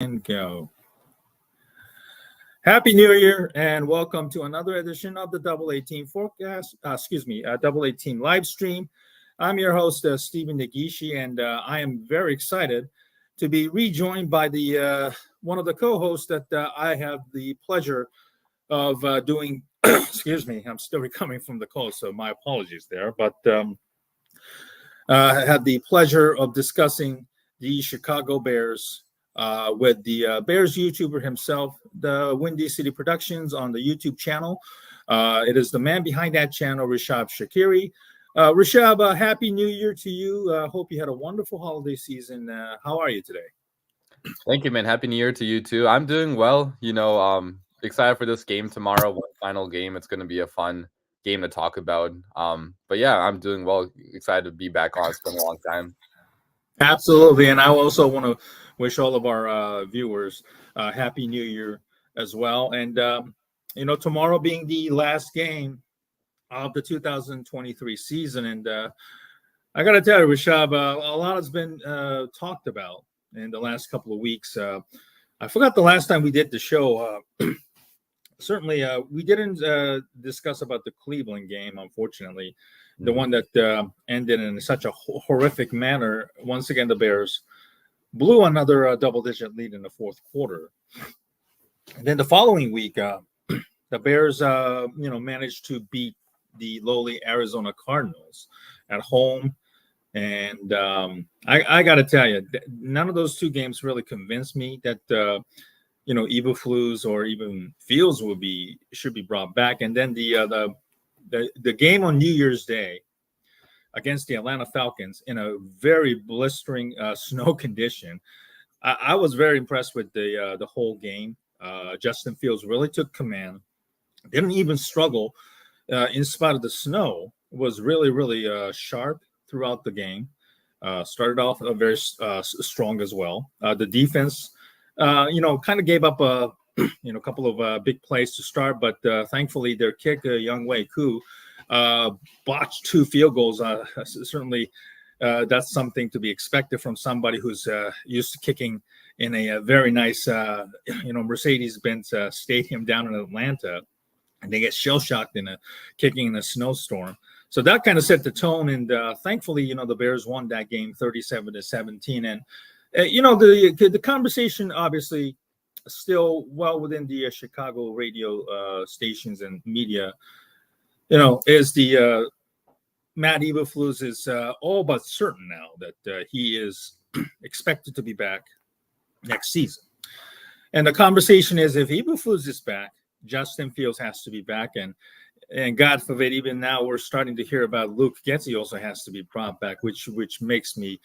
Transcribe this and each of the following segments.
And go. Happy New Year and welcome to another edition of the Double 18 forecast. Double 18 live stream. I'm your host, Stephen Nagishi, and I am very excited to be rejoined by the one of the co-hosts that I have the pleasure of doing. Excuse me, I'm still recovering from the cold, so my apologies there. But I had the pleasure of discussing the Chicago Bears with the Bears YouTuber himself, the Windy City Productions on the YouTube channel. It is the man behind that channel, Rishab Skiri. Rishab, Happy New Year to you. Hope you had a wonderful holiday season. How are you today? Thank you, man. Happy New Year to you too. I'm doing well. Excited for this game tomorrow. One final game. It's going to be a fun game to talk about. But yeah, I'm doing well. Excited to be back on. It's been a long time. Absolutely, and I also want to wish all of our viewers Happy New Year as well. And tomorrow being the last game of the 2023 season, and I got to tell you, Rishab, a lot has been talked about in the last couple of weeks. I forgot the last time we did the show. Certainly, we didn't discuss about the Cleveland game, unfortunately. The one that ended in such a horrific manner. Once again, the Bears blew another double-digit lead in the fourth quarter. And then the following week, the Bears, managed to beat the lowly Arizona Cardinals at home. And I got to tell you, none of those two games really convinced me that Eberflus or even Fields should be brought back. And then the game on New Year's Day against the Atlanta Falcons in a very blistering snow condition, I was very impressed with the whole game. Justin Fields really took command, didn't even struggle in spite of the snow. Was really, really sharp throughout the game. Started off very strong as well. The defense, kind of gave up a couple of big plays to start, but thankfully their kicker, Younghoe Koo, botched two field goals. Certainly, that's something to be expected from somebody who's used to kicking in a very nice, Mercedes-Benz stadium down in Atlanta, and they get shell-shocked kicking in a snowstorm. So that kind of set the tone, and thankfully, the Bears won that game 37-17. And the conversation obviously still well within the Chicago radio stations and media, is the Matt Eberflus is all but certain now that he is expected to be back next season. And the conversation is, if Eberflus is back, Justin Fields has to be back, and God forbid, even now we're starting to hear about Luke Getsy also has to be brought back, which makes me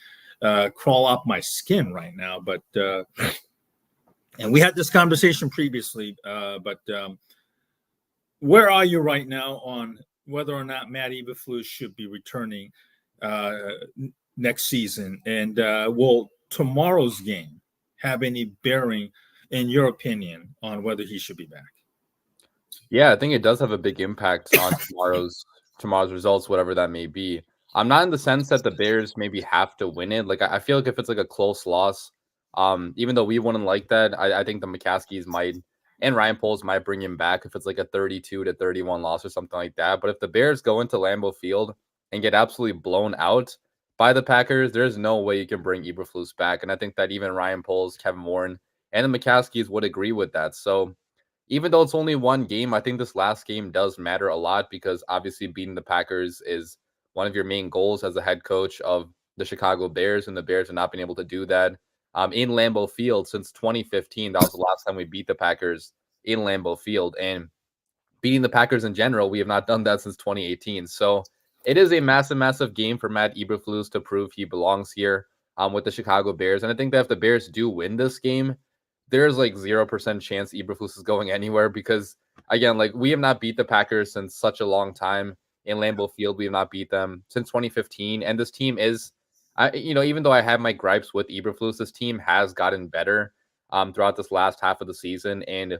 crawl up my skin right now. But and we had this conversation previously, but where are you right now on whether or not Matt Eberflus should be returning next season? And will tomorrow's game have any bearing, in your opinion, on whether he should be back? Yeah, I think it does have a big impact on tomorrow's results, whatever that may be. I'm not in the sense that the Bears maybe have to win it. Like, I feel like if it's like a close loss, even though we wouldn't like that, I think the McCaskies might and Ryan Poles might bring him back if it's like a 32-31 loss or something like that. But if the Bears go into Lambeau Field and get absolutely blown out by the Packers, there's no way you can bring Eberflus back. And I think that even Ryan Poles, Kevin Warren, and the McCaskies would agree with that. So even though it's only one game, I think this last game does matter a lot because obviously beating the Packers is one of your main goals as a head coach of the Chicago Bears, and the Bears have not been able to do that in Lambeau Field since 2015. That was the last time we beat the Packers in Lambeau Field, and beating the Packers in general, we have not done that since 2018. So it is a massive, massive game for Matt Eberflus to prove he belongs here with the Chicago Bears. And I think that if the Bears do win this game, there's like 0% chance Eberflus is going anywhere because, again, like we have not beat the Packers since such a long time in Lambeau Field. We have not beat them since 2015. And this team is, even though I have my gripes with Eberflus, this team has gotten better throughout this last half of the season. And,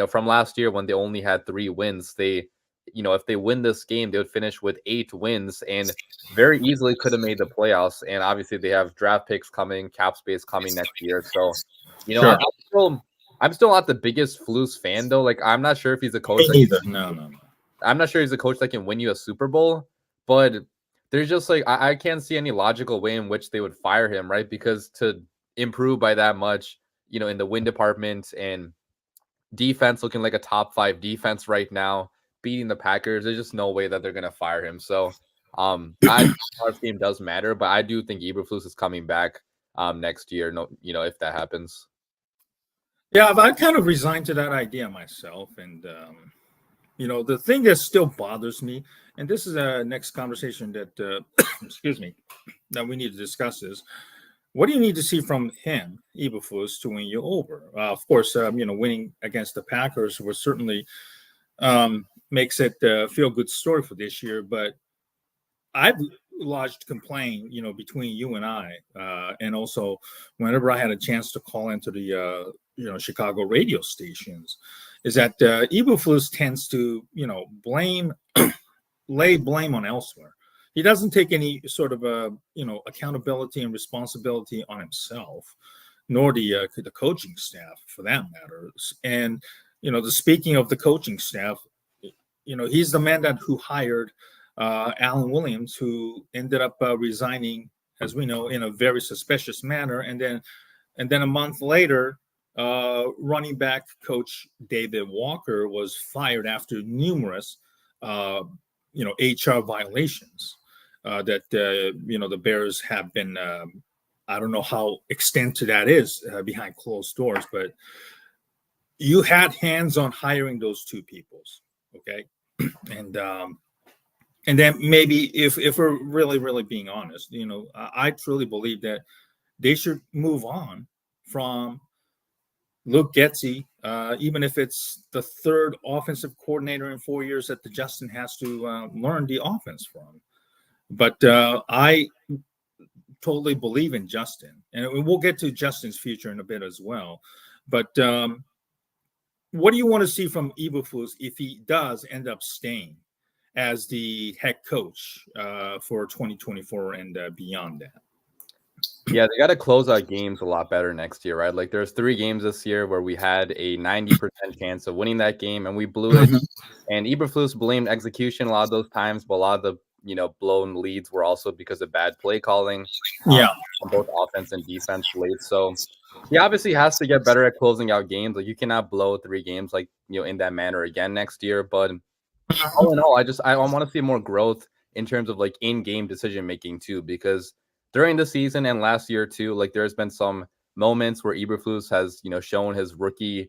from last year when they only had 3 wins, if they win this game, they would finish with 8 wins and very easily could have made the playoffs. And obviously they have draft picks coming, cap space coming next year. So You know, Sure. I'm still not the biggest Flus fan though. Like, I'm not sure if he's a coach Me that neither. No. I'm not sure he's a coach that can win you a Super Bowl, but there's just like I can't see any logical way in which they would fire him, right? Because to improve by that much, you know, in the win department and defense looking like a top 5 defense right now, beating the Packers, there's just no way that they're gonna fire him. So I think our game does matter, but I do think Eberflus is coming back next year. No, you know, if that happens. Yeah, I kind of resigned to that idea myself, and the thing that still bothers me, and this is a next conversation that, excuse me, that we need to discuss is what do you need to see from him, Eberflus, to win you over? Of course, winning against the Packers was certainly makes it a feel good story for this year, but I've lodged complaint, between you and I, and also whenever I had a chance to call into the, Chicago radio stations, is that Eberflus tends to, lay blame on elsewhere. He doesn't take any sort of accountability and responsibility on himself, nor the coaching staff for that matter. And the speaking of the coaching staff, he's the man who hired Alan Williams, who ended up resigning, as we know, in a very suspicious manner, and then a month later, running back coach David Walker was fired after numerous, HR violations that the Bears have been. I don't know how extensive that is behind closed doors, but you had hands on hiring those two peoples, okay, and then maybe if we're really being honest, I truly believe that they should move on from Luke Getzey, even if it's the third offensive coordinator in 4 years that the Justin has to learn the offense from. But I totally believe in Justin, and we'll get to Justin's future in a bit as well. But what do you want to see from Eberflus if he does end up staying as the head coach for 2024 and beyond that? Yeah, they got to close out games a lot better next year, right? Like there's 3 games this year where we had a 90% chance of winning that game and we blew it. And Eberflus blamed execution a lot of those times, but a lot of the blown leads were also because of bad play calling Yeah. on both offense and defense late. So he obviously has to get better at closing out games. Like you cannot blow 3 games like in that manner again next year. But all in all, I want to see more growth in terms of like in-game decision making too, because during the season and last year too, like there's been some moments where Eberflus has shown his rookie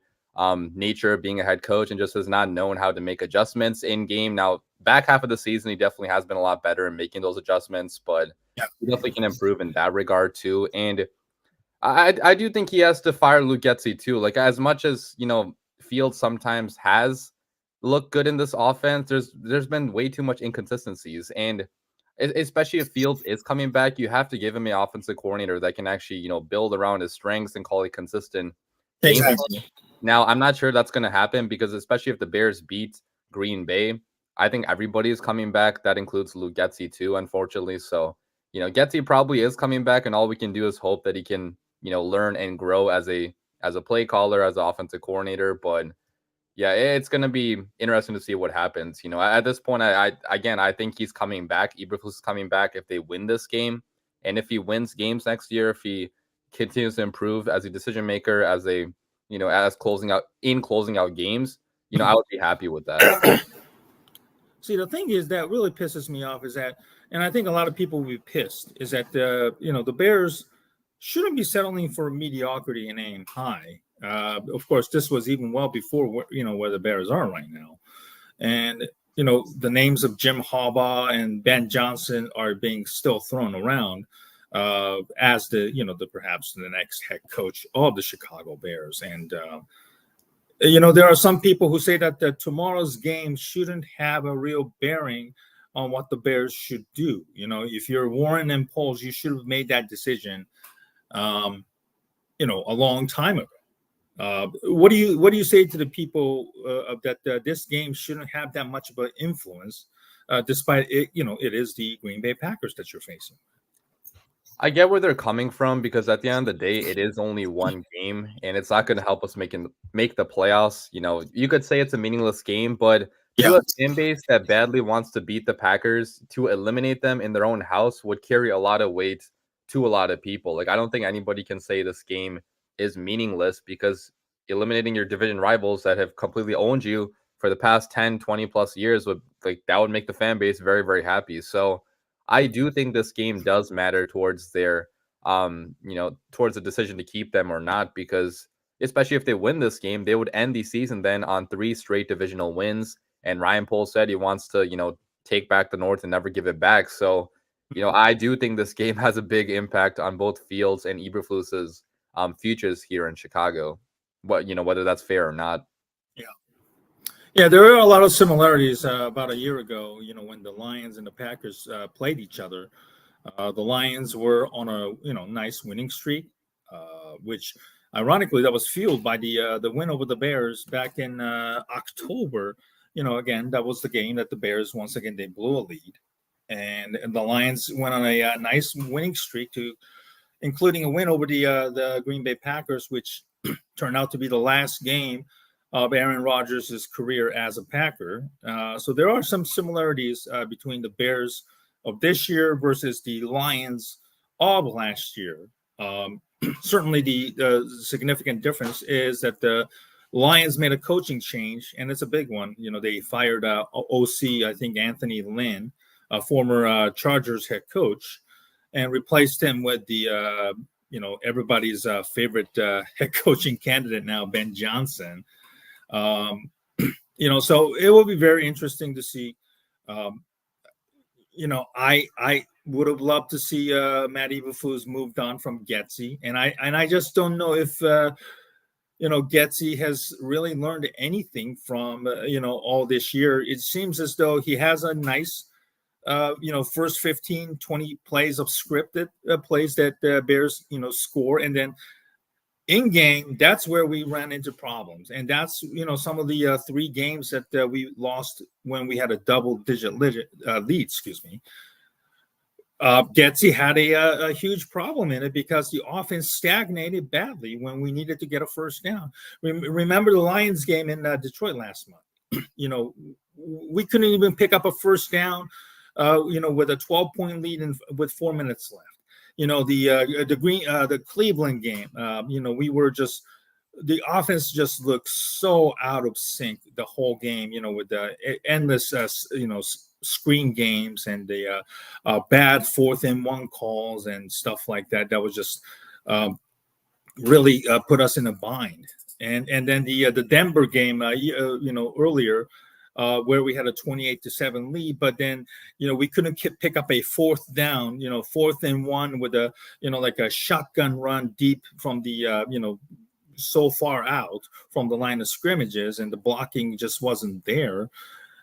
nature of being a head coach and just has not known how to make adjustments in game. Now, back half of the season, he definitely has been a lot better in making those adjustments, but he definitely can improve in that regard too. And I do think he has to fire Luke Getzey too. Like as much as Fields sometimes has looked good in this offense, there's been way too much inconsistencies, and especially if Fields is coming back, you have to give him an offensive coordinator that can actually build around his strengths and call it consistent game. Exactly. Now, I'm not sure that's going to happen because especially if the Bears beat Green Bay, I think everybody is coming back. That includes Luke Getzey too, unfortunately. So, Getzey probably is coming back, and all we can do is hope that he can, learn and grow as a play caller, as an offensive coordinator. But yeah, it's going to be interesting to see what happens. At this point, I think he's coming back. Eberflus is coming back if they win this game, and if he wins games next year, if he continues to improve as a decision maker, as a as closing out games, I would be happy with that. See, the thing is that really pisses me off is that, and I think a lot of people will be pissed, is that the Bears shouldn't be settling for mediocrity and aim high. Of course, this was even well before where the Bears are right now, and the names of Jim Harbaugh and Ben Johnson are being still thrown around as the perhaps the next head coach of the Chicago Bears. And there are some people who say that tomorrow's game shouldn't have a real bearing on what the Bears should do. If you're Warren and Poles, you should have made that decision a long time ago. What do you say to the people that this game shouldn't have that much of an influence, despite it? It is the Green Bay Packers that you're facing. I get where they're coming from because at the end of the day, it is only one game, and it's not going to help us make the playoffs. You could say it's a meaningless game, but Yeah. to a fan base that badly wants to beat the Packers, to eliminate them in their own house would carry a lot of weight to a lot of people. Like I don't think anybody can say this game is meaningless because eliminating your division rivals that have completely owned you for the past 10, 20 plus years would like that would make the fan base very, very happy. So I do think this game does matter towards towards the decision to keep them or not, because especially if they win this game, they would end the season then on 3 straight divisional wins. And Ryan Pohl said he wants to, take back the North and never give it back. So, I do think this game has a big impact on both Fields and Eberflus's futures here in Chicago. Whether that's fair or not. Yeah. Yeah, there are a lot of similarities about a year ago, when the Lions and the Packers played each other. The Lions were on a nice winning streak, which ironically that was fueled by the win over the Bears back in October. Again, that was the game that the Bears once again they blew a lead, and the Lions went on a nice winning streak to including a win over the Green Bay Packers, which turned out to be the last game of Aaron Rodgers' career as a Packer. So there are some similarities between the Bears of this year versus the Lions of last year. Certainly, the significant difference is that the Lions made a coaching change, and it's a big one. They fired OC, I think Anthony Lynn, a former Chargers head coach, and replaced him with the everybody's favorite head coaching candidate now, Ben Johnson. So it will be very interesting to see. Um, I would have loved to see Matt Eberflus moved on from Getsy, and I just don't know if Getsy has really learned anything from all this year. It seems as though he has a nice first 15, 20 plays of scripted plays that Bears, score. And then in game, that's where we ran into problems. And that's, some of the 3 games that we lost when we had a double digit lead, excuse me. Getsy had a huge problem in it because the offense stagnated badly when we needed to get a first down. Remember the Lions game in Detroit last month? We couldn't even pick up a first down with a 12-point lead and with 4 minutes left. The Cleveland game. We were just the offense just looked so out of sync the whole game. With the endless screen games and the bad 4th-and-1 calls and stuff like that. That was just really put us in a bind. And then the Denver game, earlier. Where we had a 28-7 lead, but then we couldn't pick up a 4th down, 4th-and-1 with a like a shotgun run deep from the so far out from the line of scrimmages, and the blocking just wasn't there.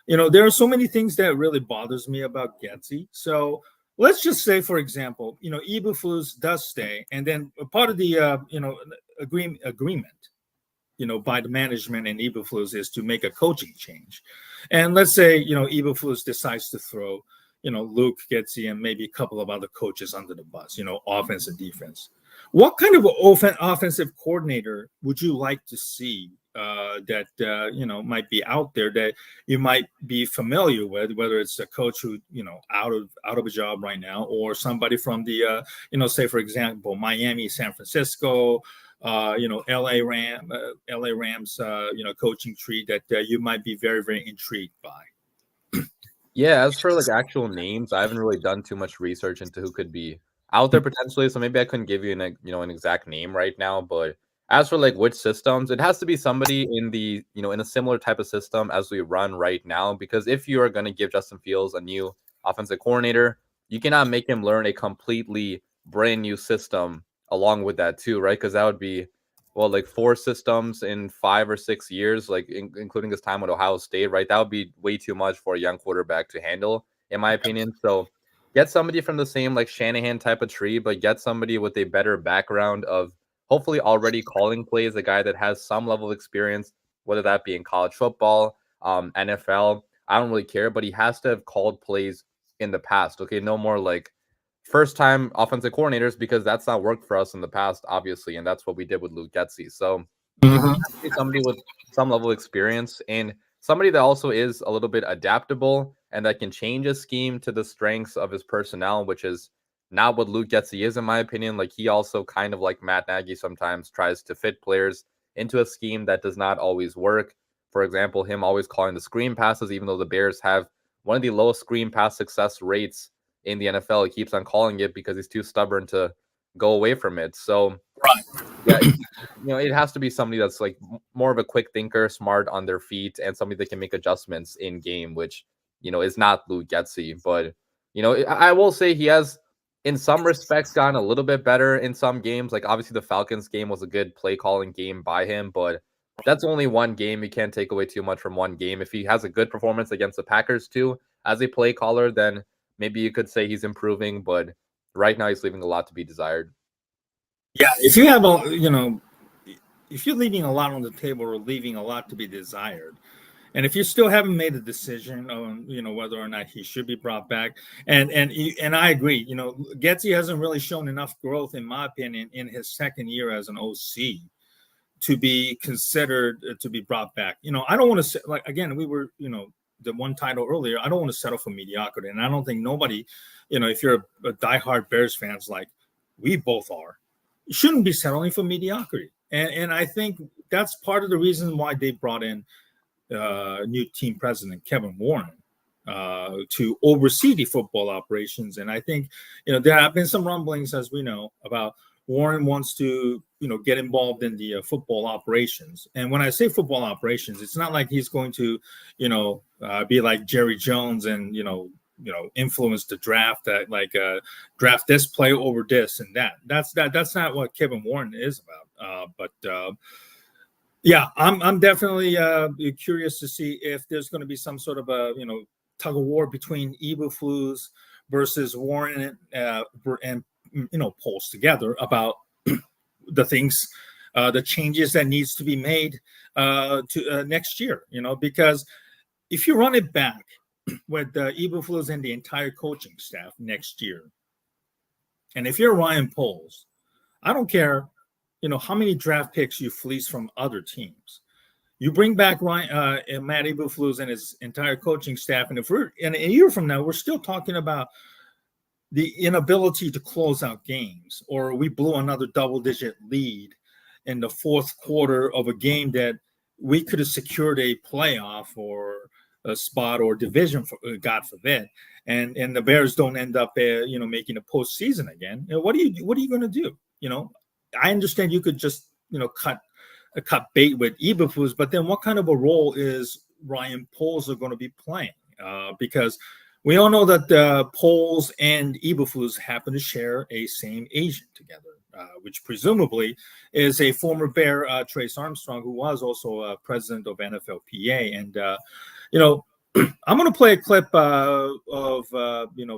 There are so many things that really bothers me about Getsy. So let's just say, for example, Eberflus does stay, and then part of the agreement by the management and Eberflus is to make a coaching change. And let's say, Eberflus decides to throw, Luke Getsy and maybe a couple of other coaches under the bus, offense and defense. What kind of offensive coordinator would you like to see that, might be out there that you might be familiar with, whether it's a coach who, out of a job right now, or somebody from the, say, for example, Miami, San Francisco, LA Rams, coaching tree that you might be very, very intrigued by. Yeah, as for like actual names, I haven't really done too much research into who could be out there potentially, so maybe I couldn't give you an exact name right now. But as for like which systems, it has to be somebody in the in a similar type of system as we run right now. Because if you are going to give Justin Fields a new offensive coordinator, you cannot make him learn a completely brand new system along with that too, right? Because that would be like 4 systems in 5 or 6 years, like including his time with Ohio State, right? That would be way too much for a young quarterback to handle, in my opinion. So get somebody from the same like Shanahan type of tree, but get somebody with a better background of hopefully already calling plays, a guy that has some level of experience, whether that be in college football, NFL. I don't really care, but he has to have called plays in the past. Okay, no more like first-time offensive coordinators because that's not worked for us in the past, obviously, and that's what we did with Luke Getsy. So somebody with some level of experience and somebody that also is a little bit adaptable and that can change a scheme to the strengths of his personnel, which is not what Luke Getsy is, in my opinion. Like, he also kind of like Matt Nagy sometimes tries to fit players into a scheme that does not always work. For example, him always calling the screen passes, even though the Bears have one of the lowest screen pass success rates in the NFL. He keeps on calling it because he's too stubborn to go away from it. So, yeah, it has to be somebody that's like more of a quick thinker, smart on their feet, and somebody that can make adjustments in game, which, is not Luke Getsy. But, I will say he has, in some respects, gotten a little bit better in some games. Like, obviously, the Falcons game was a good play calling game by him, but that's only one game. You can't take away too much from one game. If he has a good performance against the Packers too, as a play caller, then maybe you could say he's improving, but right now he's leaving a lot to be desired. Yeah, if you have if you're leaving a lot on the table or leaving a lot to be desired, and if you still haven't made a decision on whether or not he should be brought back, and I agree, Getsy hasn't really shown enough growth, in my opinion, in his second year as an OC to be considered to be brought back. I don't want to say, like, again, we were the one title earlier. I don't want to settle for mediocrity, and I don't think nobody, if you're a diehard Bears fans like we both are, you shouldn't be settling for mediocrity. And I think that's part of the reason why they brought in new team president Kevin Warren to oversee the football operations. And I think there have been some rumblings, as we know, about Warren wants to get involved in the football operations. And when I say football operations, it's not like he's going to be like Jerry Jones and influence the draft, that draft this player over this and that. That's not what Kevin Warren is about. But yeah, I'm definitely curious to see if there's going to be some sort of a tug of war between Eberflus versus Warren and Poles together about the things, the changes that needs to be made to next year. Because if you run it back with Eberflus and the entire coaching staff next year, and if you're Ryan Poles, I don't care how many draft picks you fleece from other teams. You bring back Matt Eberflus and his entire coaching staff, and if we're in a year from now, we're still talking about the inability to close out games, or we blew another double-digit lead in the fourth quarter of a game that we could have secured a playoff or a spot or division, God forbid, and the Bears don't end up making a postseason again. What are you going to do? I understand you could just cut bait with Eberflus, but then what kind of a role is Ryan Poles going to be playing? Because we all know that Poles and Eberflus happen to share a same agent together, which presumably is a former Bear, Trace Armstrong, who was also president of NFLPA. And I'm going to play a clip of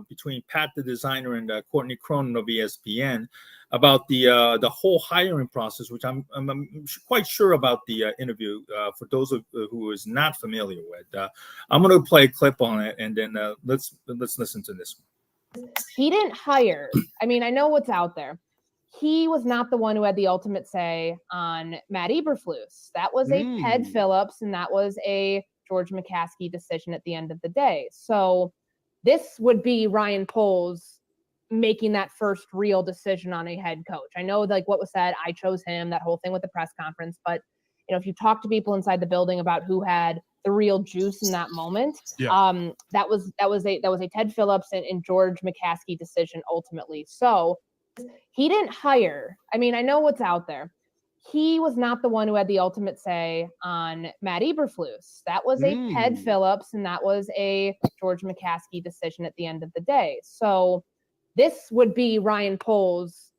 between Pat the designer and Courtney Cronin of ESPN about the whole hiring process, which I'm quite sure about the interview. For those of who is not familiar with, I'm going to play a clip on it, and then let's listen to this one. He didn't hire. I mean, I know what's out there. He was not the one who had the ultimate say on Matt Eberflus. That was a Ted Phillips, and that was a George McCaskey decision at the end of the day. So this would be Ryan Poles making that first real decision on a head coach. I know what was said, I chose him, that whole thing with the press conference, but if you talk to people inside the building about who had the real juice in that moment, that was a Ted Phillips and George McCaskey decision ultimately. So he didn't hire. I mean, I know what's out there. He was not the one who had the ultimate say on Matt Eberflus. That was a Ted Phillips, and that was a George McCaskey decision at the end of the day. So this would be Ryan Poles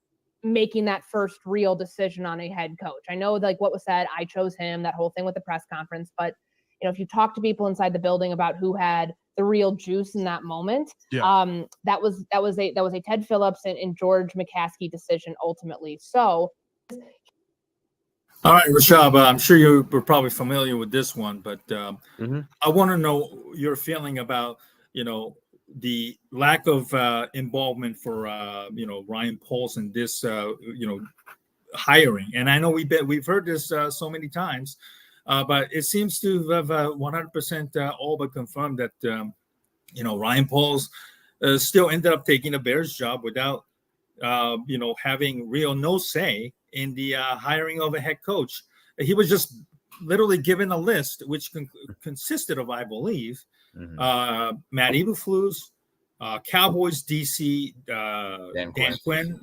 making that first real decision on a head coach. I know what was said, I chose him, that whole thing with the press conference, but if you talk to people inside the building about who had the real juice in that moment, that was a Ted Phillips and George McCaskey decision ultimately. So all right, Rishab, I'm sure you were probably familiar with this one, but I want to know your feeling about, the lack of involvement for Ryan Poles in this hiring. And I know we've heard this so many times, but it seems to have 100% all but confirmed that Ryan Poles still ended up taking the Bears job without having real no say in the hiring of a head coach. He was just literally given a list which consisted of, I believe, Matt Eberflus, Cowboys DC, Dan Quinn,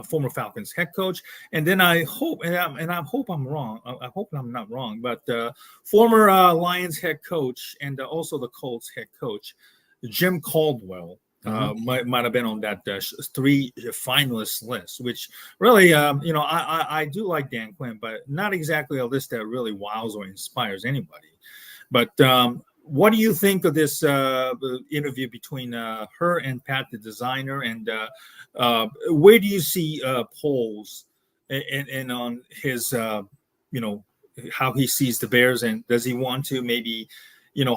former Falcons head coach, and then I hope, and I hope I'm wrong. I hope I'm not wrong, but former Lions head coach and also the Colts head coach, Jim Caldwell. Might have been on that 3 finalist list, which really, I do like Dan Quinn, but not exactly a list that really wows or inspires anybody. But what do you think of this interview between her and Pat, the designer, and where do you see Poles and on his, how he sees the Bears, and does he want to maybe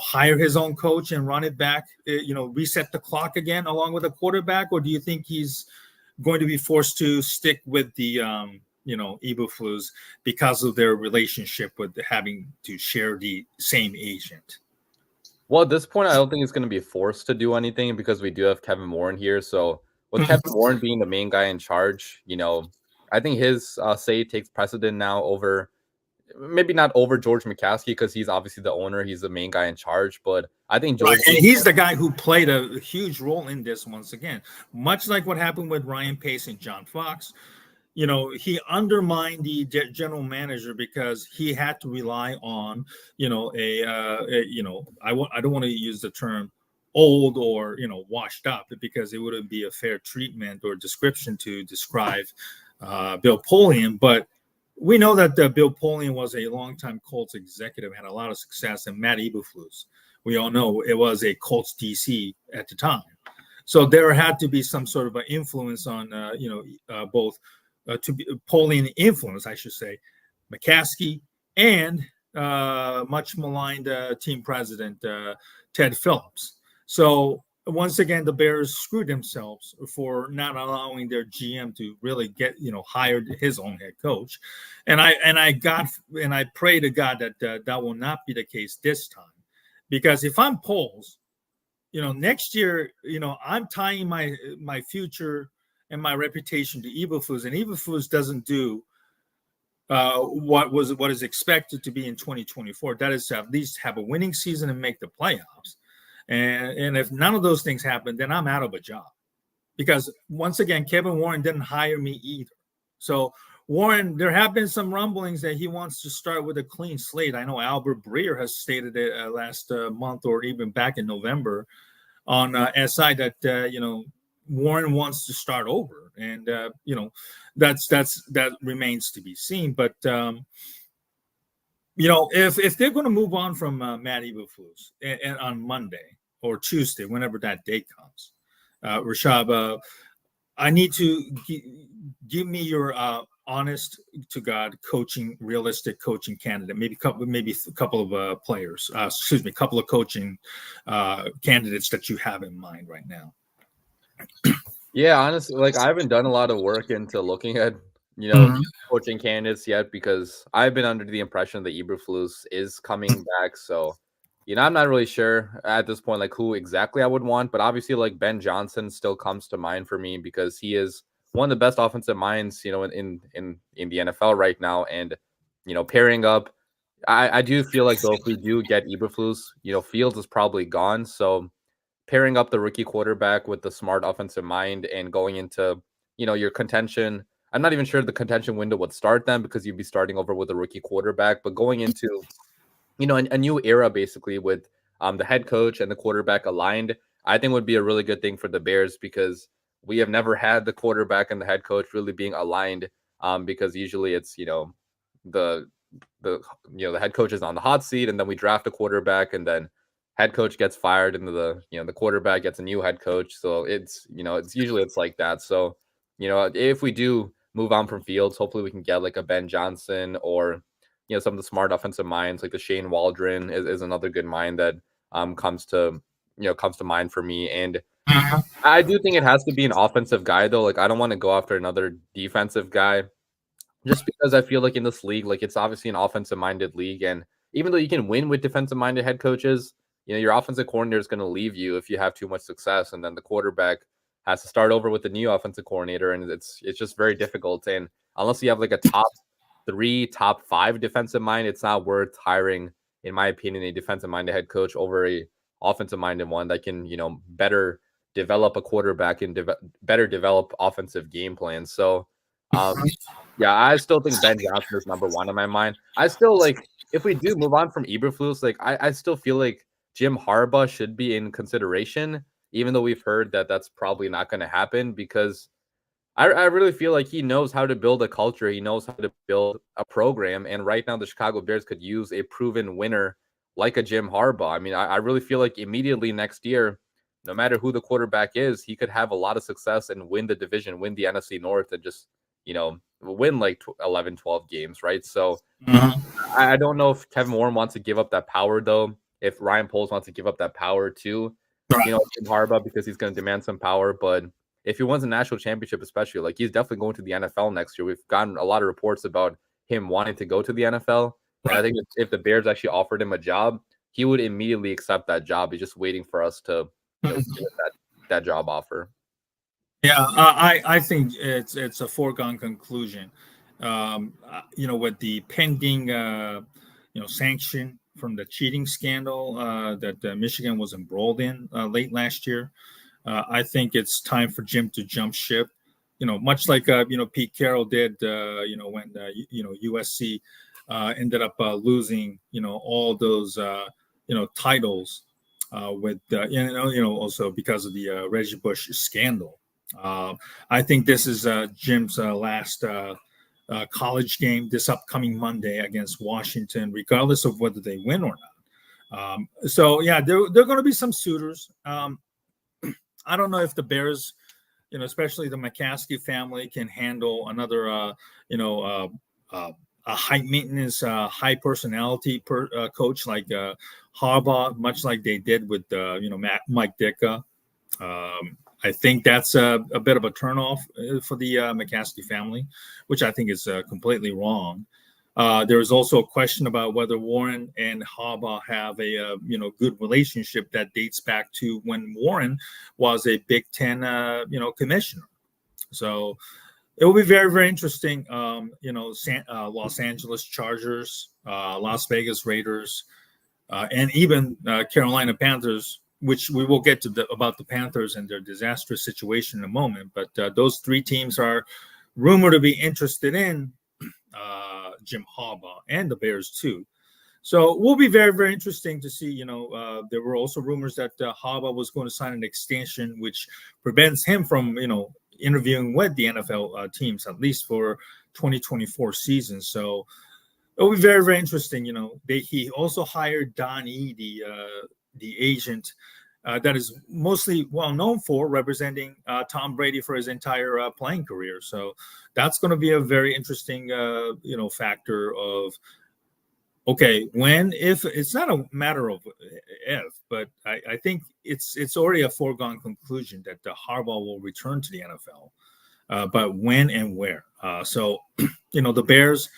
hire his own coach and run it back, reset the clock again along with a quarterback? Or do you think he's going to be forced to stick with the, Eberflus because of their relationship with having to share the same agent? Well, at this point, I don't think he's going to be forced to do anything because we do have Kevin Warren here. So with Kevin Warren being the main guy in charge, I think his say takes precedent now over, maybe not over George McCaskey, because he's obviously the owner. He's the main guy in charge. But I think George, and he's the guy who played a huge role in this once again, much like what happened with Ryan Pace and John Fox. He undermined the general manager because he had to rely on, I don't want to use the term old or, washed up, because it wouldn't be a fair treatment or description to describe Bill Polian. But we know that Bill Polian was a longtime Colts executive, had a lot of success, and Matt Eberflus, we all know it was a Colts DC at the time. So there had to be some sort of an influence on, both to be Polian influence, I should say, McCaskey and much maligned team president Ted Phillips. So once again, the Bears screwed themselves for not allowing their GM to really get, hired his own head coach. And I pray to God that that will not be the case this time, because if I'm Poles, next year, I'm tying my future and my reputation to Eberflus, and Eberflus doesn't do what is expected to be in 2024. That is to at least have a winning season and make the playoffs. And if none of those things happen, then I'm out of a job, because once again, Kevin Warren didn't hire me either. So Warren, there have been some rumblings that he wants to start with a clean slate. I know Albert Breer has stated it last month, or even back in November on SI, that, Warren wants to start over, and that remains to be seen. But if they're going to move on from Matt Eberflus and on Monday or Tuesday, whenever that day comes, Rishab, I need to give me your honest to God realistic coaching candidate. Maybe a couple of players. A couple of coaching candidates that you have in mind right now. Yeah, honestly, I haven't done a lot of work into looking at coaching candidates yet, because I've been under the impression that Eberflus is coming back. So, I'm not really sure at this point who exactly I would want, but obviously Ben Johnson still comes to mind for me, because he is one of the best offensive minds in the NFL right now. And pairing up, I do feel like, though, if we do get Eberflus, Fields is probably gone. So pairing up the rookie quarterback with the smart offensive mind and going into, your contention. I'm not even sure the contention window would start then, because you'd be starting over with a rookie quarterback, but going into, a new era basically with the head coach and the quarterback aligned, I think would be a really good thing for the Bears, because we have never had the quarterback and the head coach really being aligned, because usually it's, the head coach is on the hot seat, and then we draft a quarterback, and then head coach gets fired, and the quarterback gets a new head coach. So it's usually like that. So, if we do move on from Fields, hopefully we can get a Ben Johnson, or, some of the smart offensive minds, like the Shane Waldron is another good mind that comes to comes to mind for me. And I do think it has to be an offensive guy, though. Like, I don't want to go after another defensive guy just because I feel like in this league, like, it's obviously an offensive-minded league. And even though you can win with defensive-minded head coaches, your offensive coordinator is going to leave you if you have too much success. And then the quarterback has to start over with the new offensive coordinator. And it's just very difficult. And unless you have like a top 3, top 5 defensive mind, it's not worth hiring, in my opinion, a defensive-minded head coach over a offensive-minded one that can, better develop a quarterback and better develop offensive game plans. So, yeah, I still think Ben Johnson is number 1 in my mind. I still if we do move on from Eberflus, I still feel like Jim Harbaugh should be in consideration, even though we've heard that that's probably not going to happen, because I really feel like he knows how to build a culture. He knows how to build a program. And right now, the Chicago Bears could use a proven winner like a Jim Harbaugh. I mean, I really feel like immediately next year, no matter who the quarterback is, he could have a lot of success and win the division, win the NFC North, and just, win like 11, 12 games, right? So I don't know if Kevin Warren wants to give up that power, though. If Ryan Poles wants to give up that power to, Jim Harbaugh, because he's going to demand some power. But if he wins a national championship, especially, he's definitely going to the NFL next year. We've gotten a lot of reports about him wanting to go to the NFL. And I think if the Bears actually offered him a job, he would immediately accept that job. He's just waiting for us to give that job offer. Yeah, I think it's a foregone conclusion. With the pending sanction from the cheating scandal that Michigan was embroiled in late last year, I think it's time for Jim to jump ship. Much like Pete Carroll did. When USC ended up losing all those titles with also because of the Reggie Bush scandal. I think this is Jim's last college game this upcoming Monday against Washington, regardless of whether they win or not. So yeah, there are going to be some suitors. I don't know if the Bears, especially the McCaskey family, can handle another, a high maintenance, high personality coach like Harbaugh, much like they did with Mike Ditka. I think that's a bit of a turnoff for the McCaskey family, which I think is completely wrong. There is also a question about whether Warren and Harbaugh have a good relationship that dates back to when Warren was a Big Ten commissioner. So it will be very, very interesting. Los Angeles Chargers, Las Vegas Raiders, and even Carolina Panthers, which we will get to about the Panthers and their disastrous situation in a moment. But those 3 teams are rumored to be interested in Jim Harbaugh and the Bears too. So it will be very, very interesting to see. There were also rumors that Harbaugh was going to sign an extension, which prevents him from, interviewing with the NFL teams, at least for 2024 season. So it will be very, very interesting. He also hired Don E, the agent that is mostly well known for representing Tom Brady for his entire playing career. So that's going to be a very interesting, factor of, okay, if it's not a matter of if, but I think it's already a foregone conclusion that the Harbaugh will return to the NFL, but when and where. So, the Bears,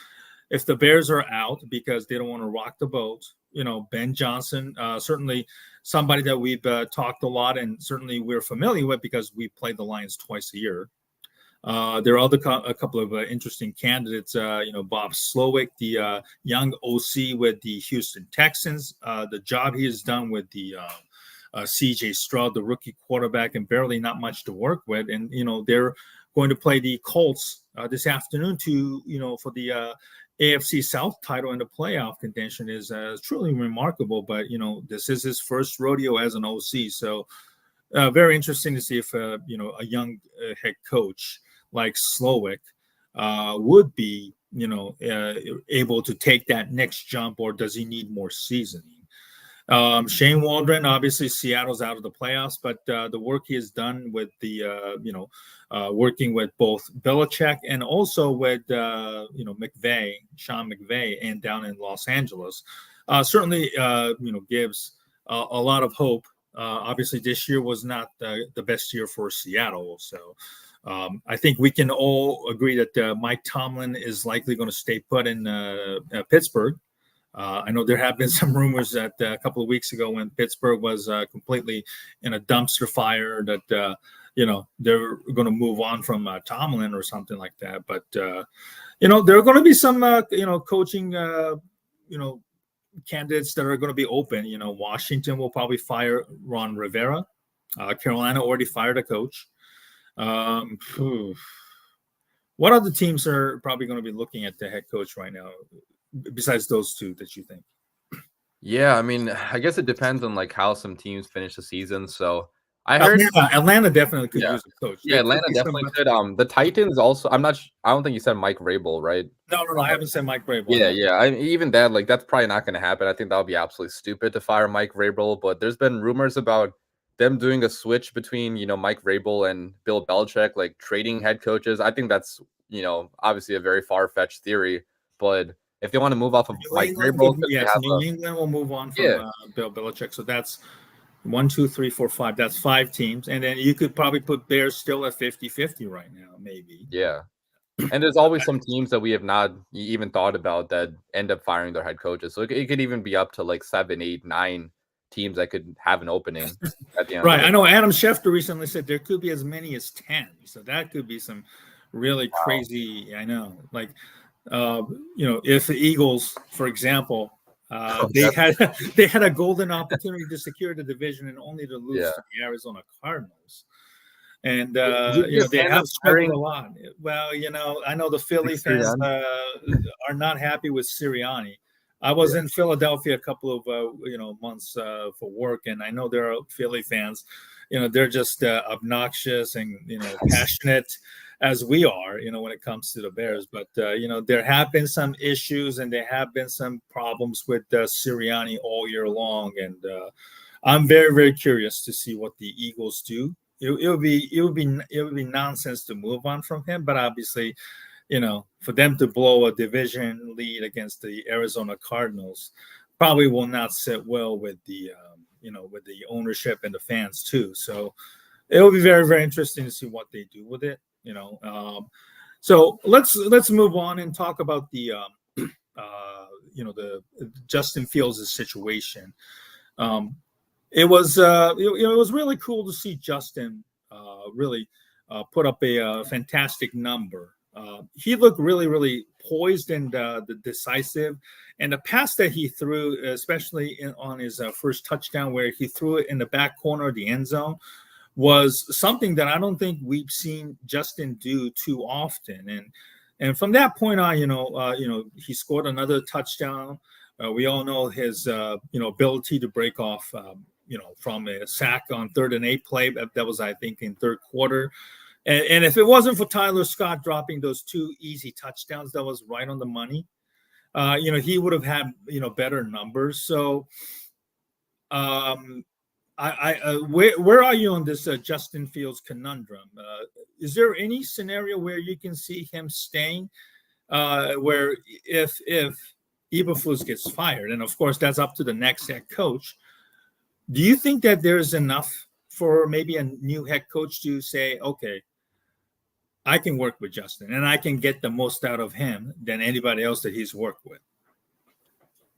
if the Bears are out because they don't want to rock the boat, Ben Johnson, certainly somebody that we've talked a lot and certainly we're familiar with because we play the Lions twice a year. There are a couple of interesting candidates. Bob Slowick, the young OC with the Houston Texans, the job he has done with the C.J. Stroud, the rookie quarterback, and barely not much to work with. And they're going to play the Colts this afternoon for the AFC South title in the playoff contention is truly remarkable. But this is his first rodeo as an OC, so very interesting to see if a young head coach like Slowick would be able to take that next jump, or does he need more seasoning? Shane Waldron, obviously Seattle's out of the playoffs, but the work he has done with the working with both Belichick and also with Sean McVay, and down in Los Angeles, certainly gives a lot of hope Obviously, this year was not the best year for Seattle. So I think we can all agree that Mike Tomlin is likely going to stay put in Pittsburgh. I know there have been some rumors that a couple of weeks ago when Pittsburgh was completely in a dumpster fire that, they're going to move on from Tomlin or something like that. But, there are going to be some, coaching, candidates that are going to be open. Washington will probably fire Ron Rivera. Carolina already fired a coach. What other teams are probably going to be looking at the head coach right now, besides those two that you think? Yeah, I mean, I guess it depends on like how some teams finish the season. So I heard Atlanta definitely could use a coach. Yeah, Atlanta definitely could. The Titans also. I don't think you said Mike Vrabel, right? No, I haven't said Mike Vrabel. Yeah. Even that, like, that's probably not going to happen. I think that would be absolutely stupid to fire Mike Vrabel. But there's been rumors about them doing a switch between, Mike Vrabel and Bill Belichick, like trading head coaches. I think that's, obviously a very far-fetched theory. But if they want to move off of Mike Vrabel, New England will move on from Bill Belichick. So that's 1, 2, 3, 4, 5. That's 5 teams. And then you could probably put Bears still at 50-50 right now, maybe. Yeah. And there's always some teams that we have not even thought about that end up firing their head coaches. So it could even be up to like 7, 8, 9 teams that could have an opening at the end. Right. I know Adam Schefter recently said there could be as many as 10. So that could be some really crazy. I know. Like, if the Eagles, for example, they had a golden opportunity to secure the division and only to lose to the Arizona Cardinals. And they have struggled a lot. Well, I know the Philly fans are not happy with Sirianni. I was in Philadelphia a couple of months for work, and I know there are Philly fans. They're just obnoxious and passionate as we are, when it comes to the Bears. But there have been some issues and there have been some problems with Sirianni all year long, and I'm very, very curious to see what the Eagles do. It would be nonsense to move on from him, but obviously, for them to blow a division lead against the Arizona Cardinals probably will not sit well with the with the ownership and the fans too. So it will be very, very interesting to see what they do with it. So let's move on and talk about the the Justin Fields' situation. It was really cool to see Justin really put up a fantastic number. He looked really, really poised and decisive. And the pass that he threw, especially on his first touchdown, where he threw it in the back corner of the end zone, was something that I don't think we've seen Justin do too often. And from that point on, he scored another touchdown. We all know his ability to break off from a sack on 3rd and 8 play. That was, I think, in third quarter. And if it wasn't for Tyler Scott dropping those 2 easy touchdowns, that was right on the money. He would have had better numbers. So, where are you on this Justin Fields conundrum? Is there any scenario where you can see him staying? Where if Eberflus gets fired, and of course that's up to the next head coach, do you think that there's enough for maybe a new head coach to say, okay, I can work with Justin and I can get the most out of him than anybody else that he's worked with?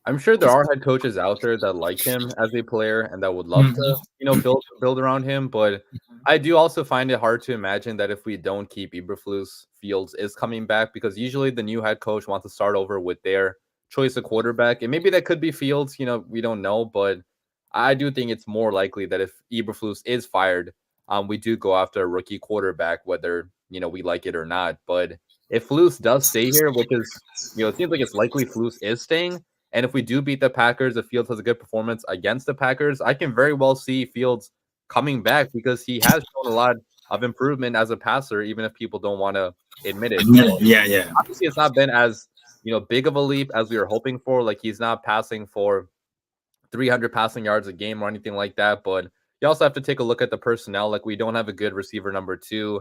I'm sure there are head coaches out there that like him as a player and that would love to, build around him. But I do also find it hard to imagine that if we don't keep Eberflus, Fields is coming back, because usually the new head coach wants to start over with their choice of quarterback. And maybe that could be Fields, we don't know. But I do think it's more likely that if Eberflus is fired, we do go after a rookie quarterback, whether, we like it or not. But if Flus does stay here, which is, it seems like it's likely Flus is staying. And if we do beat the Packers, if Fields has a good performance against the Packers, I can very well see Fields coming back, because he has shown a lot of improvement as a passer, even if people don't want to admit it. Yeah. Obviously, it's not been as, big of a leap as we were hoping for. Like, he's not passing for 300 passing yards a game or anything like that. But you also have to take a look at the personnel. Like, we don't have a good receiver number 2.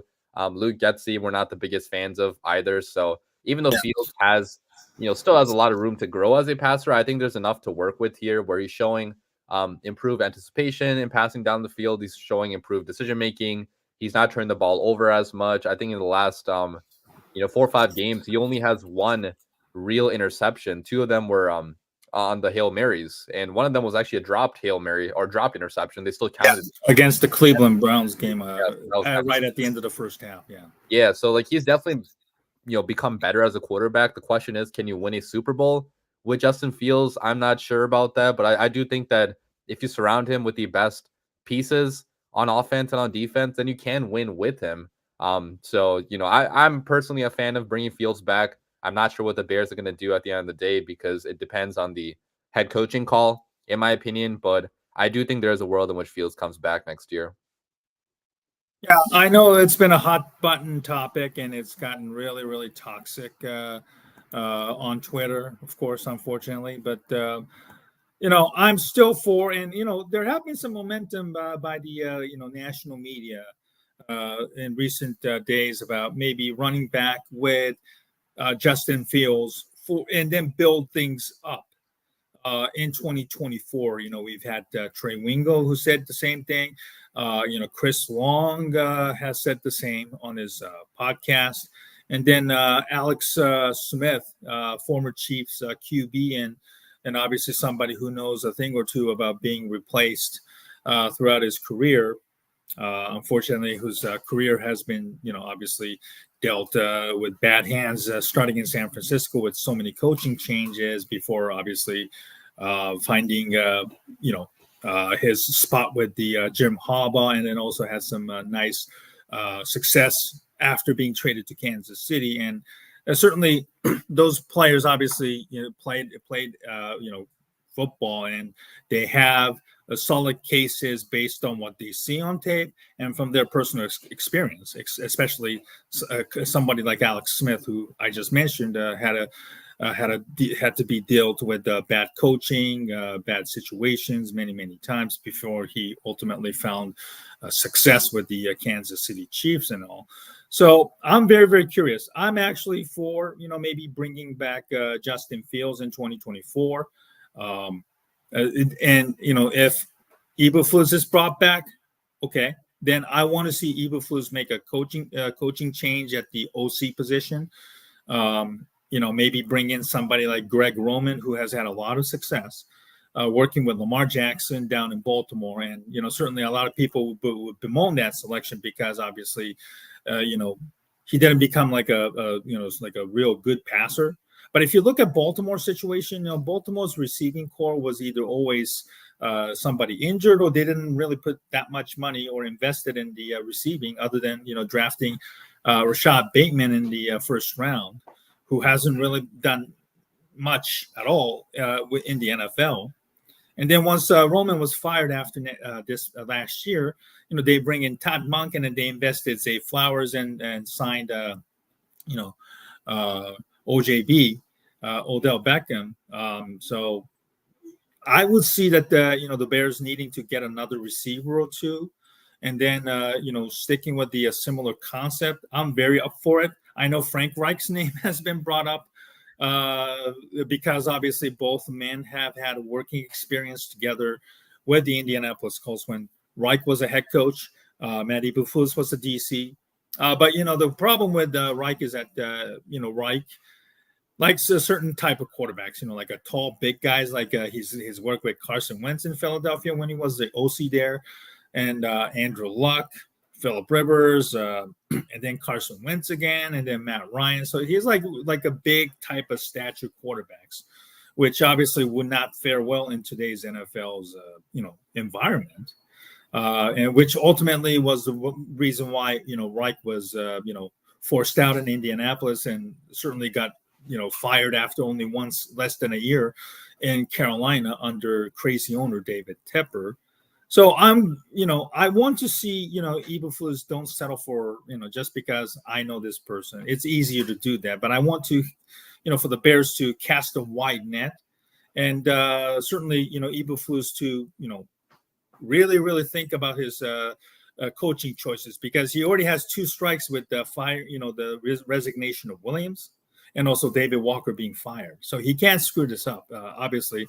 Luke Getsy, we're not the biggest fans of either. So even though Fields has, still has a lot of room to grow as a passer, I think there's enough to work with here, where he's showing improved anticipation and passing down the field. He's showing improved decision making. He's not turning the ball over as much. I think in the last 4 or 5 games, he only has one real interception. 2 of them were on the Hail Marys, and one of them was actually a dropped Hail Mary or dropped interception. They still counted against the Cleveland Browns game right at the end of the first half. Yeah, so like he's definitely become better as a quarterback. The question is, can you win a Super Bowl with Justin Fields? I'm not sure about that, but I do think that if you surround him with the best pieces on offense and on defense, then you can win with him. So I'm personally a fan of bringing Fields back. I'm not sure what the Bears are going to do at the end of the day because it depends on the head coaching call, in my opinion. But I do think there's a world in which Fields comes back next year. Yeah, I know it's been a hot button topic and it's gotten really, really toxic on Twitter, of course, unfortunately. But, I'm still for, and, there have been some momentum by the, national media in recent days about maybe running back with Justin Fields and then build things up. In 2024, we've had Trey Wingo who said the same thing. Chris Long has said the same on his podcast. And then Alex Smith, former Chiefs QB, and obviously somebody who knows a thing or two about being replaced throughout his career. Unfortunately, whose career has been, obviously dealt with bad hands starting in San Francisco with so many coaching changes before obviously finding, his spot with the Jim Harbaugh, and then also had some nice success after being traded to Kansas City. And certainly those players obviously, played football, and they have solid cases based on what they see on tape and from their personal experience, especially somebody like Alex Smith, who I just mentioned, had to be dealt with bad coaching, bad situations many times before he ultimately found success with the Kansas City Chiefs and all. So I'm very, very curious. I'm actually for, maybe bringing back Justin Fields in 2024. If Eberflus is brought back, okay, then I want to see Eberflus make a coaching change at the OC position. Maybe bring in somebody like Greg Roman, who has had a lot of success working with Lamar Jackson down in Baltimore. And, certainly a lot of people would bemoan that selection because obviously, he didn't become like a real good passer. But if you look at Baltimore's situation, Baltimore's receiving core was either always somebody injured, or they didn't really put that much money or invested in the receiving, other than drafting Rashad Bateman in the first round, who hasn't really done much at all in the NFL. And then once Roman was fired after this last year, they bring in Todd Monken, and they invested Zay Flowers and signed OJB, Odell Beckham. So I would see that the Bears needing to get another receiver or two, and then sticking with the similar concept. I'm very up for it. I know Frank Reich's name has been brought up because obviously both men have had a working experience together with the Indianapolis Colts when Reich was a head coach. Matt Eberflus was a DC. But the problem with Reich is that Reich likes a certain type of quarterbacks, like a tall, big guys, like his work with Carson Wentz in Philadelphia when he was the OC there, and Andrew Luck, Phillip Rivers, and then Carson Wentz again, and then Matt Ryan. So he's like a big type of stature quarterbacks, which obviously would not fare well in today's NFL's environment, and which ultimately was the reason why Reich was forced out in Indianapolis, and certainly got fired after only less than a year in Carolina under crazy owner David Tepper. So I want to see, Eberflus don't settle for, just because I know this person. It's easier to do that, but I want to, for the Bears to cast a wide net, and certainly, Eberflus to, really, really think about his coaching choices, because he already has 2 strikes with the resignation of Williams, and also David Walker being fired. So he can't screw this up. Obviously,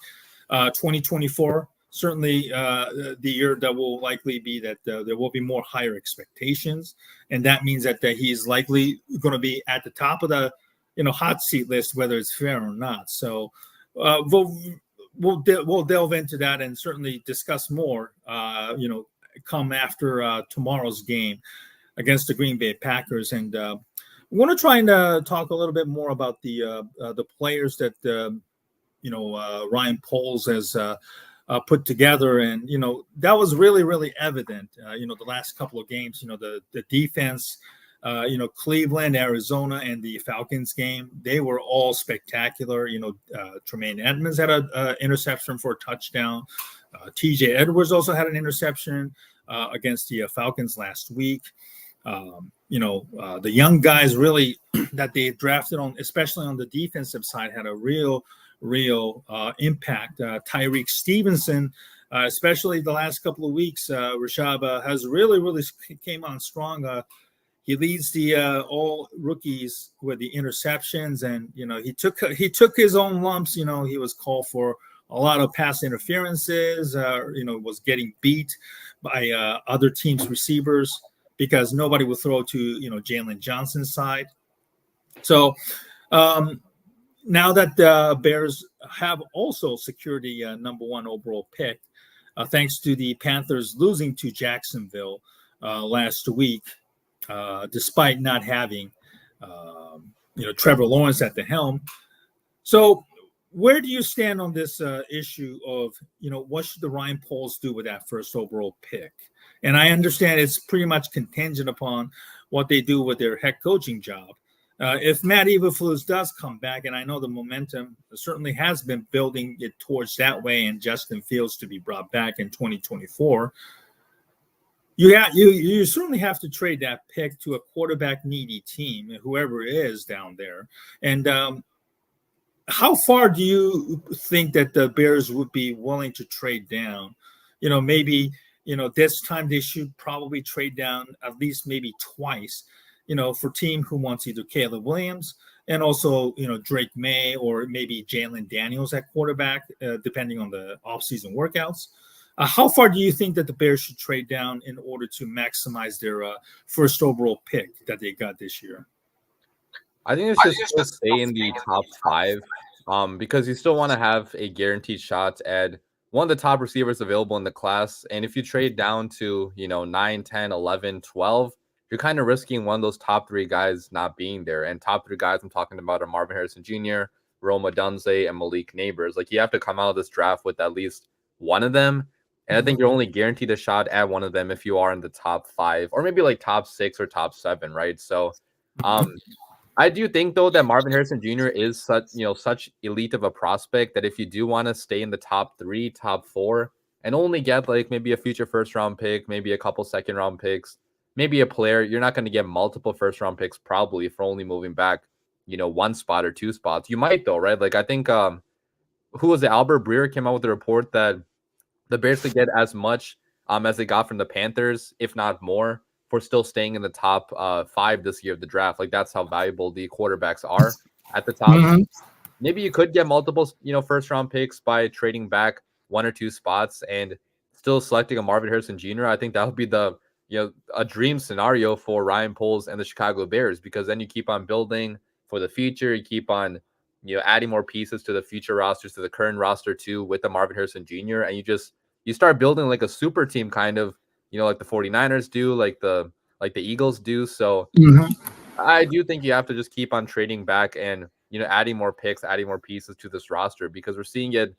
2024, certainly the year that will likely be that there will be more higher expectations, and that means that he's likely going to be at the top of the hot seat list, whether it's fair or not. So we'll delve into that and certainly discuss more. Come after tomorrow's game against the Green Bay Packers, and I want to try and talk a little bit more about the players that Ryan Poles has put together, and that was really, really evident. The last couple of games, the defense, Cleveland, Arizona, and the Falcons game, they were all spectacular. Tremaine Edmonds had an interception for a touchdown. TJ Edwards also had an interception against the Falcons last week. The young guys really that they drafted on, especially on the defensive side, had a real impact. Tyreek Stevenson, especially the last couple of weeks, Rishab has really came on strong. He leads the all rookies with the interceptions, and he took his own lumps. He was called for a lot of pass interferences. Was getting beat by other teams' receivers because nobody would throw to Jalen Johnson's side. So now that the Bears have also secured the number 1 overall pick, thanks to the Panthers losing to Jacksonville last week, despite not having Trevor Lawrence at the helm. So where do you stand on this issue of what should the Ryan Poles do with that first overall pick? And I understand it's pretty much contingent upon what they do with their head coaching job. If Matt Eberflus does come back, and I know the momentum certainly has been building it towards that way, and Justin Fields to be brought back in 2024, you certainly have to trade that pick to a quarterback needy team, whoever it is down there. And how far do you think that the Bears would be willing to trade down? Maybe this time they should probably trade down at least maybe twice. For team who wants either Caleb Williams and also, Drake May or maybe Jalen Daniels at quarterback, depending on the offseason workouts. How far do you think that the Bears should trade down in order to maximize their first overall pick that they got this year? I think it's just to stay in the top 5 because you still want to have a guaranteed shot at one of the top receivers available in the class. And if you trade down to, 9, 10, 11, 12, you're kind of risking one of those top 3 guys not being there. And top 3 guys I'm talking about are Marvin Harrison Jr., Rome Odunze, and Malik Neighbors. Like, you have to come out of this draft with at least one of them. And I think you're only guaranteed a shot at one of them if you are in the top 5 or maybe like top 6 or top 7, right? So I do think, though, that Marvin Harrison Jr. is such elite of a prospect that if you do want to stay in the top 3, top 4, and only get like maybe a future first-round pick, maybe a couple second-round picks, maybe a player, you're not going to get multiple first-round picks probably for only moving back, 1 spot or 2 spots. You might, though, right? Like, I think who was it? Albert Breer came out with a report that the Bears could get as much as they got from the Panthers, if not more, for still staying in the top 5 this year of the draft. Like, that's how valuable the quarterbacks are at the top. Mm-hmm. Maybe you could get multiple, first-round picks by trading back 1 or 2 spots and still selecting a Marvin Harrison Jr. I think that would be a dream scenario for Ryan Poles and the Chicago Bears, because then you keep on building for the future. You keep on, adding more pieces to the future rosters, to the current roster too, with the Marvin Harrison Jr. And you start building like a super team kind of, like the 49ers do, like the Eagles do. So I do think you have to just keep on trading back and, adding more picks, adding more pieces to this roster, because we're seeing it,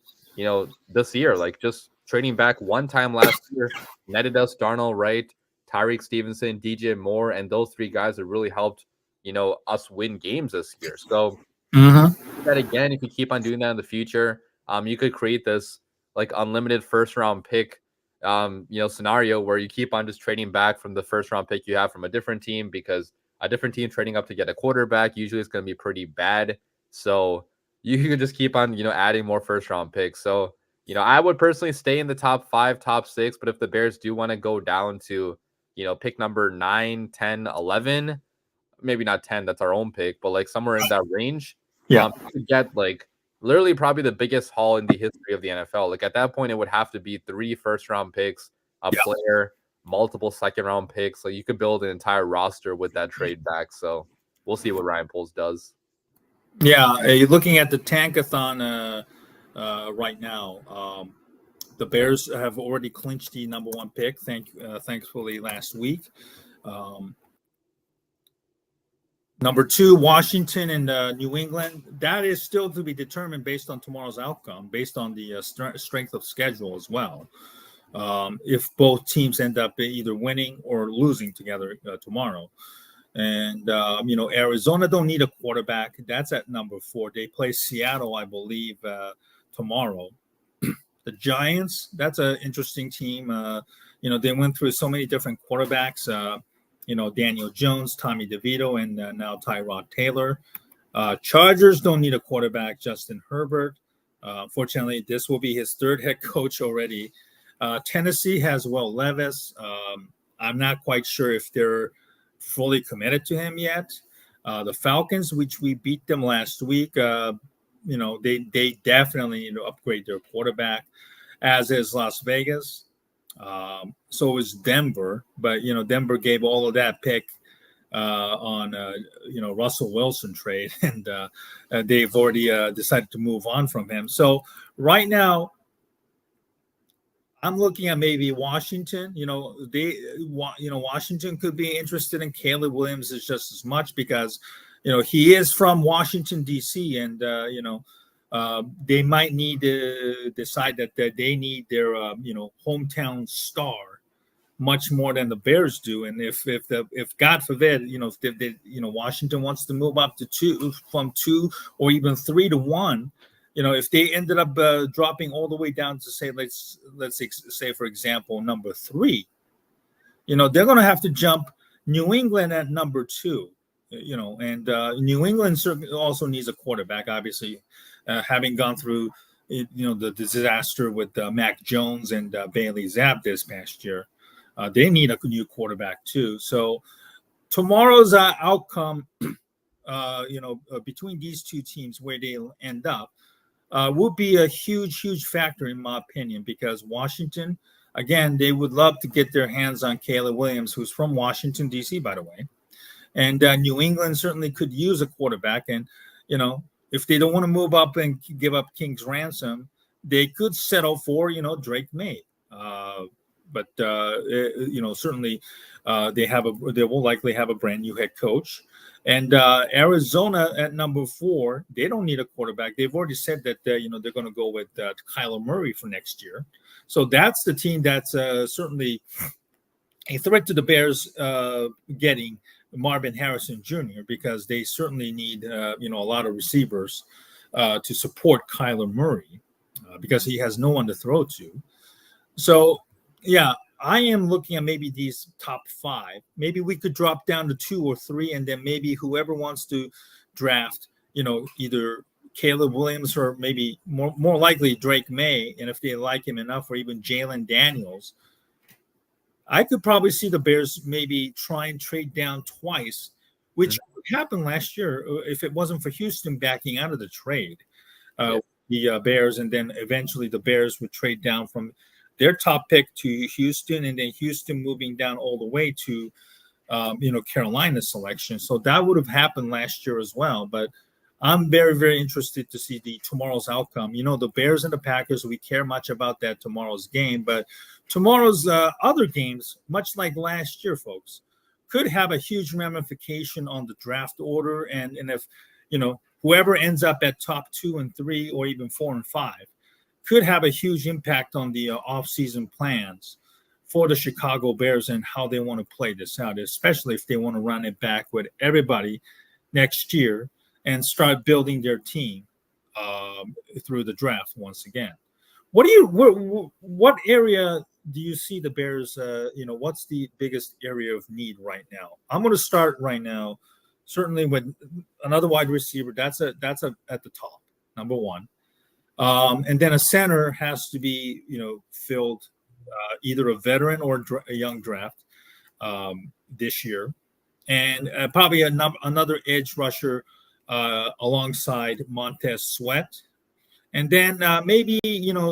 this year, like just trading back one time last year, netted us Darnold Wright, Tyreek Stevenson, DJ Moore, and those 3 guys have really helped, us win games this year. So that again, if you keep on doing that in the future, you could create this like unlimited first round pick, scenario where you keep on just trading back from the first round pick you have from a different team, because a different team trading up to get a quarterback usually is going to be pretty bad. So you could just keep on, adding more first round picks. So, I would personally stay in the top 5, top 6, but if the Bears do want to go down to, pick number 9, 10, 11, maybe not 10, that's our own pick, but like somewhere in that range, you could get like literally probably the biggest haul in the history of the NFL. Like at that point, it would have to be 3 first-round picks, a player, multiple second-round picks. So you could build an entire roster with that trade back. So we'll see what Ryan Poles does. Yeah, you're looking at the tankathon right now. The Bears have already clinched the number 1 pick, thankfully last week. Number 2, Washington and New England. That is still to be determined based on tomorrow's outcome, based on the strength of schedule as well. If both teams end up either winning or losing together tomorrow. And, Arizona don't need a quarterback. That's at number 4. They play Seattle, I believe, tomorrow. The Giants, that's an interesting team. They went through so many different quarterbacks. Daniel Jones, Tommy DeVito, and now Tyrod Taylor. Chargers don't need a quarterback, Justin Herbert. Fortunately, this will be his 3rd head coach already. Tennessee has Will Levis. I'm not quite sure if they're fully committed to him yet. The Falcons, which we beat them last week, they definitely need to upgrade their quarterback, as is Las Vegas. So is Denver, but Denver gave all of that pick on Russell Wilson trade, and they've already decided to move on from him. So right now, I'm looking at maybe Washington. Washington could be interested in Caleb Williams just as much because he is from Washington D.C. and they might need to decide that they need their hometown star much more than the Bears do. And if God forbid, Washington wants to move up to from 2 or even 3 to 1, if they ended up dropping all the way down to say, let's say for example, number 3, they're going to have to jump New England at number 2, and New England certainly also needs a quarterback, obviously, having gone through, the disaster with Mac Jones and Bailey Zapp this past year. They need a new quarterback too. So tomorrow's outcome, between these 2 teams, where they end up, will be a huge factor in my opinion, because Washington, again, they would love to get their hands on Caleb Williams, who's from Washington, D.C., by the way. And New England certainly could use a quarterback. And, if they don't want to move up and give up King's ransom, they could settle for, Drake May. But certainly they will likely have a brand new head coach. And Arizona at number 4, they don't need a quarterback. They've already said that they're going to go with Kyler Murray for next year. So that's the team that's certainly a threat to the Bears getting Marvin Harrison Jr., because they certainly need a lot of receivers to support Kyler Murray because he has no one to throw to. So yeah, I am looking at maybe these top 5. Maybe we could drop down to 2 or 3, and then maybe whoever wants to draft, either Caleb Williams or maybe more likely Drake May, and if they like him enough, or even Jalen Daniels. I could probably see the Bears maybe try and trade down twice, which happened last year if it wasn't for Houston backing out of the trade. The Bears, and then eventually the Bears would trade down from their top pick to Houston, and then Houston moving down all the way to, Carolina's selection. So that would have happened last year as well. But I'm very, very interested to see tomorrow's outcome. The Bears and the Packers, we care much about that tomorrow's game. But tomorrow's other games, much like last year, folks, could have a huge ramification on the draft order. And if, whoever ends up at top 2 and 3 or even 4 and 5, could have a huge impact on the off-season plans for the Chicago Bears and how they want to play this out, especially if they want to run it back with everybody next year and start building their team through the draft once again. What area do you see the Bears? What's the biggest area of need right now? I'm going to start right now, certainly with another wide receiver. That's at the top, number 1. And then a center has to be, filled, either a veteran or a young draft this year, and probably another edge rusher alongside Montez Sweat. And then maybe,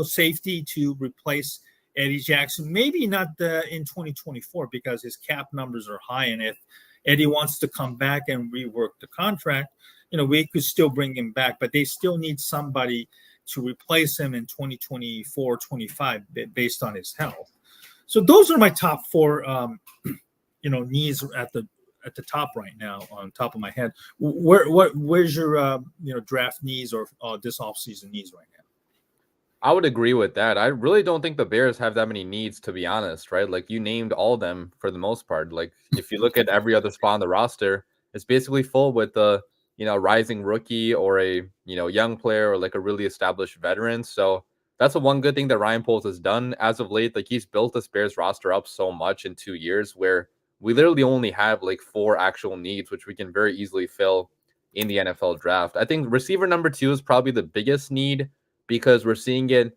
safety to replace Eddie Jackson. Maybe not in 2024 because his cap numbers are high. And if Eddie wants to come back and rework the contract, we could still bring him back. But they still need somebody to replace him in 2024, 25 based on his health. So those are my top four, needs at the top right now on top of my head. Where's your draft needs or this offseason needs right now? I would agree with that. I really don't think the Bears have that many needs, to be honest, right? Like, you named all of them for the most part. Like, if you look at every other spot on the roster, it's basically full with a rising rookie or a young player or like a really established veteran. So that's the one good thing that Ryan Poles has done as of late. Like, he's built this Bears roster up so much in 2 years where we literally only have like 4 actual needs, which we can very easily fill in the NFL draft. I think receiver number 2 is probably the biggest need because we're seeing it,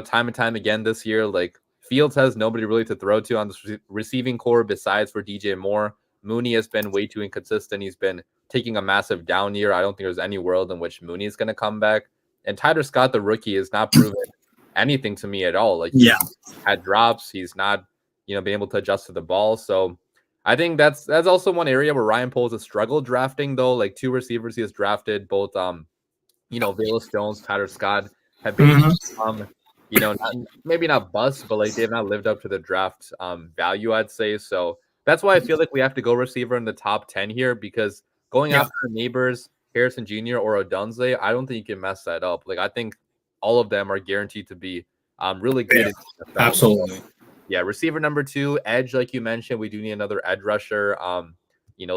time and time again this year. Like, Fields has nobody really to throw to on the receiving core besides for DJ Moore. Mooney has been way too inconsistent. He's been taking a massive down year. I don't think there's any world in which Mooney is going to come back. And Tyler Scott, the rookie, has not proven anything to me at all. Like, he's had drops. He's not, been able to adjust to the ball. So I think that's also one area where Ryan Poles has struggled drafting, though. Like, 2 receivers he has drafted, both Velus Jones, Tyler Scott, have been maybe not bust, but like they have not lived up to the draft value, I'd say. So that's why I feel like we have to go receiver in the top 10 here, because going after Neighbors, Harrison Jr. or Odunze, I don't think you can mess that up. Like, I think all of them are guaranteed to be really good. Absolutely. Yeah, receiver number 2, edge, like you mentioned, we do need another edge rusher.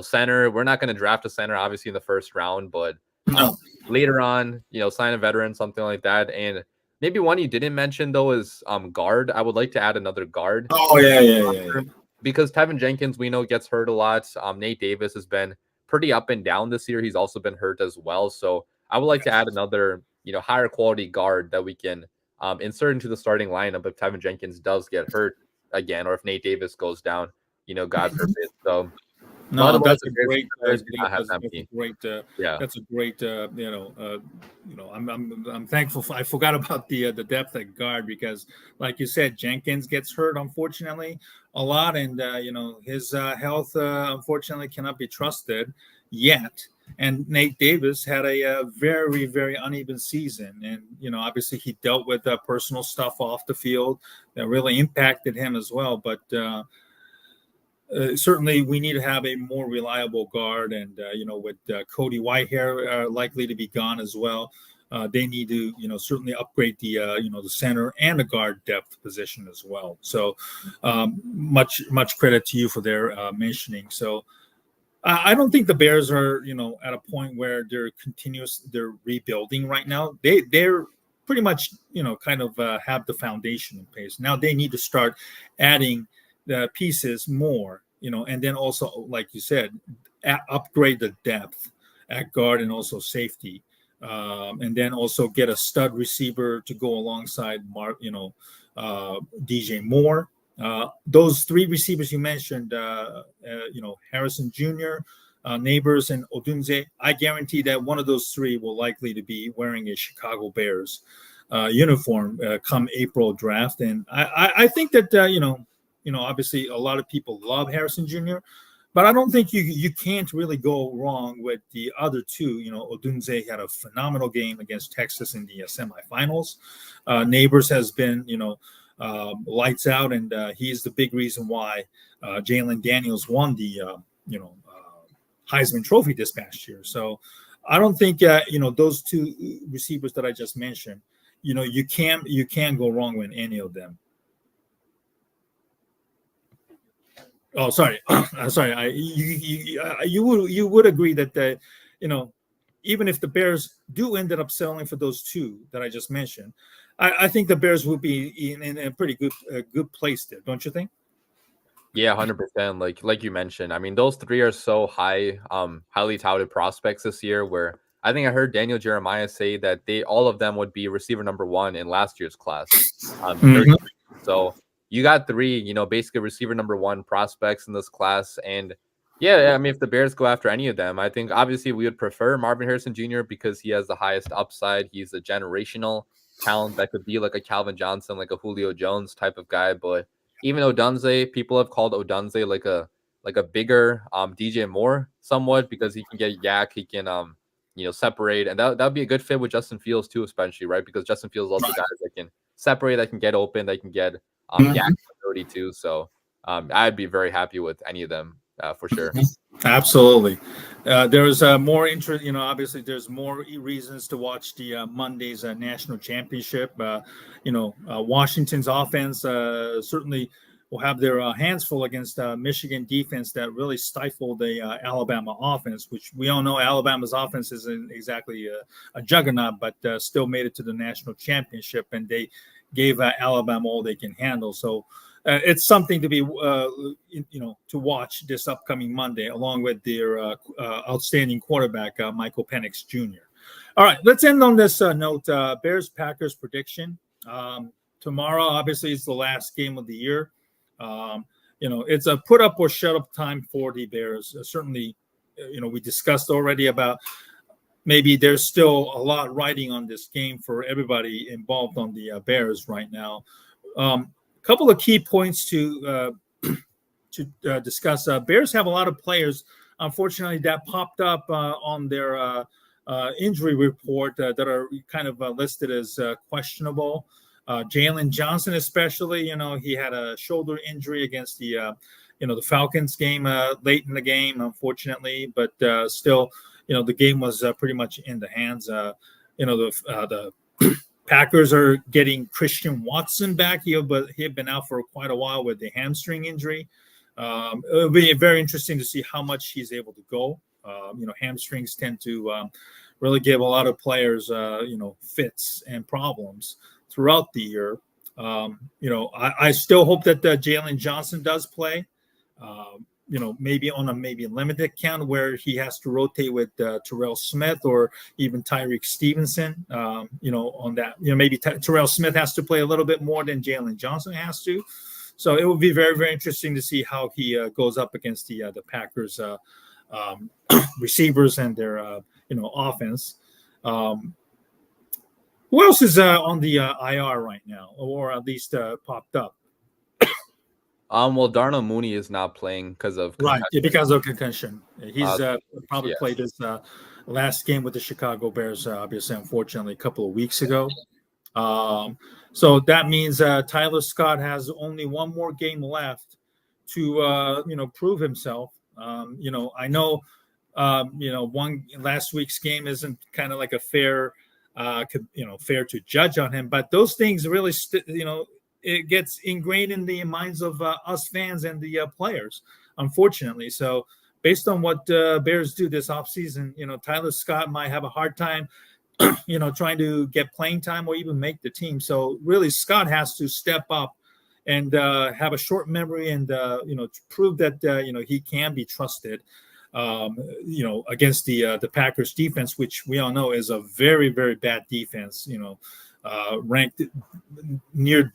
Center, we're not going to draft a center, obviously, in the first round, but later on, sign a veteran, something like that. And maybe one you didn't mention, though, is guard. I would like to add another guard. Oh, yeah. Because Tevin Jenkins, we know, gets hurt a lot. Nate Davis has been pretty up and down this year. He's also been hurt as well. So I would like to add another, higher quality guard that we can insert into the starting lineup if Tevin Jenkins does get hurt again, or if Nate Davis goes down, God forbid. So no, that's a great. That's a great. I'm thankful. I forgot about the depth at guard because, like you said, Jenkins gets hurt unfortunately a lot, and his health unfortunately cannot be trusted yet. And Nate Davis had a very, very uneven season, and obviously he dealt with personal stuff off the field that really impacted him as well, but. Certainly, we need to have a more reliable guard, and with Cody Whitehair likely to be gone as well, they need to certainly upgrade the the center and the guard depth position as well. So, much credit to you for their mentioning. So, I don't think the Bears are at a point where they're rebuilding right now. They're pretty much kind of have the foundation in place. Now they need to start adding the pieces more, and then also, like you said, upgrade the depth at guard and also safety, and then also get a stud receiver to go alongside DJ Moore. Those 3 receivers you mentioned, Harrison Jr., Neighbors, and Odunze, I guarantee that one of those 3 will likely to be wearing a Chicago Bears uniform come April draft, and I think that obviously a lot of people love Harrison Jr., but I don't think you can't really go wrong with the other 2. Odunze had a phenomenal game against Texas in the semifinals. Neighbors has been, lights out, and he's the big reason why Jalen Daniels won the, Heisman Trophy this past year. So I don't think, those 2 receivers that I just mentioned, you can't go wrong with any of them. Oh, sorry. Sorry. You would agree that even if the Bears do end up selling for those 2 that I just mentioned, I think the Bears would be in a pretty good place there, don't you think? Yeah, 100%. Like you mentioned, I mean, those 3 are so highly touted prospects this year. Where I think I heard Daniel Jeremiah say that all of them would be receiver number 1 in last year's class. So you got 3, basically receiver number 1 prospects in this class. And Yeah, I mean, if the Bears go after any of them, I think obviously we would prefer Marvin Harrison Jr. because he has the highest upside. He's a generational talent that could be like a Calvin Johnson, like a Julio Jones type of guy. But even Odunze, people have called Odunze like a bigger DJ Moore somewhat because he can get yak, he can separate, and that'd be a good fit with Justin Fields too, especially right because Justin Fields is also guys that can separate, that can get open, that can get yak ability too. So I'd be very happy with any of them. For sure. Absolutely. There's more interest, obviously there's more reasons to watch the Monday's national championship. Washington's offense certainly will have their hands full against Michigan defense that really stifled the Alabama offense, which we all know Alabama's offense isn't exactly a juggernaut, but still made it to the national championship, and they gave Alabama all they can handle. So it's something to be, to watch this upcoming Monday, along with their outstanding quarterback, Michael Penix Jr. All right, let's end on this note. Bears-Packers prediction. Tomorrow, obviously, is the last game of the year. It's a put up or shut up time for the Bears. Certainly, we discussed already about maybe there's still a lot riding on this game for everybody involved on the Bears right now. Couple of key points to discuss. Bears have a lot of players, unfortunately, that popped up on their injury report that are kind of listed as questionable. Jalen Johnson, especially, he had a shoulder injury against the Falcons game late in the game, unfortunately, but still, the game was pretty much in the hands. The Packers are getting Christian Watson back here, but he had been out for quite a while with the hamstring injury. It'll be very interesting to see how much he's able to go. Hamstrings tend to really give a lot of players, fits and problems throughout the year. I still hope that Jalen Johnson does play. Maybe on a limited count where he has to rotate with Terrell Smith or even Tyreek Stevenson. On that, maybe Terrell Smith has to play a little bit more than Jalen Johnson has to. So it will be very, very interesting to see how he goes up against the Packers receivers and their offense. Who else is on the IR right now, or at least popped up? Well, Darnell Mooney is not playing because of concussion. He's probably played his last game with the Chicago Bears, obviously, unfortunately, a couple of weeks ago. So that means Tyler Scott has only one more game left to prove himself. I know one last week's game isn't kind of like a fair to judge on him, but those things really it gets ingrained in the minds of us fans and the players, unfortunately. So based on what Bears do this offseason, Tyler Scott might have a hard time, trying to get playing time or even make the team. So really Scott has to step up and have a short memory and, to prove that, he can be trusted, against the Packers defense, which we all know is a very, very bad defense, ranked near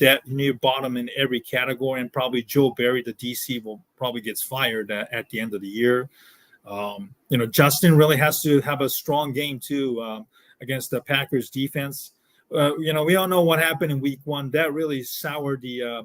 bottom in every category, and probably Joe Barry, the DC, will probably gets fired at the end of the year. Justin really has to have a strong game too against the Packers defense. We all know what happened in week one. That really soured a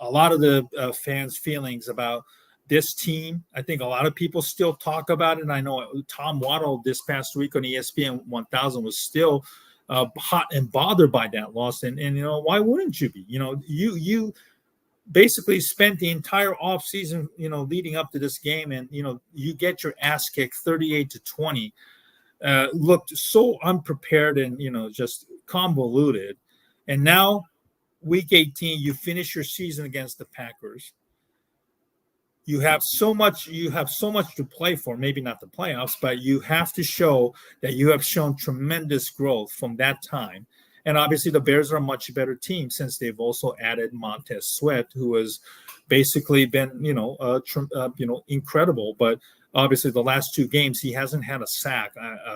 lot of the fans' feelings about this team. I think a lot of people still talk about it. And I know Tom Waddle this past week on ESPN 1000 was still hot and bothered by that loss. And why wouldn't you be? You basically spent the entire offseason, leading up to this game, and you get your ass kicked 38-20. Looked so unprepared and just convoluted. And now, week 18, you finish your season against the Packers. You have so much to play for, maybe not the playoffs, but you have to show that you have shown tremendous growth from that time. And obviously the Bears are a much better team since they've also added Montez Sweat, who has basically been, incredible. But obviously the last two games, he hasn't had a sack,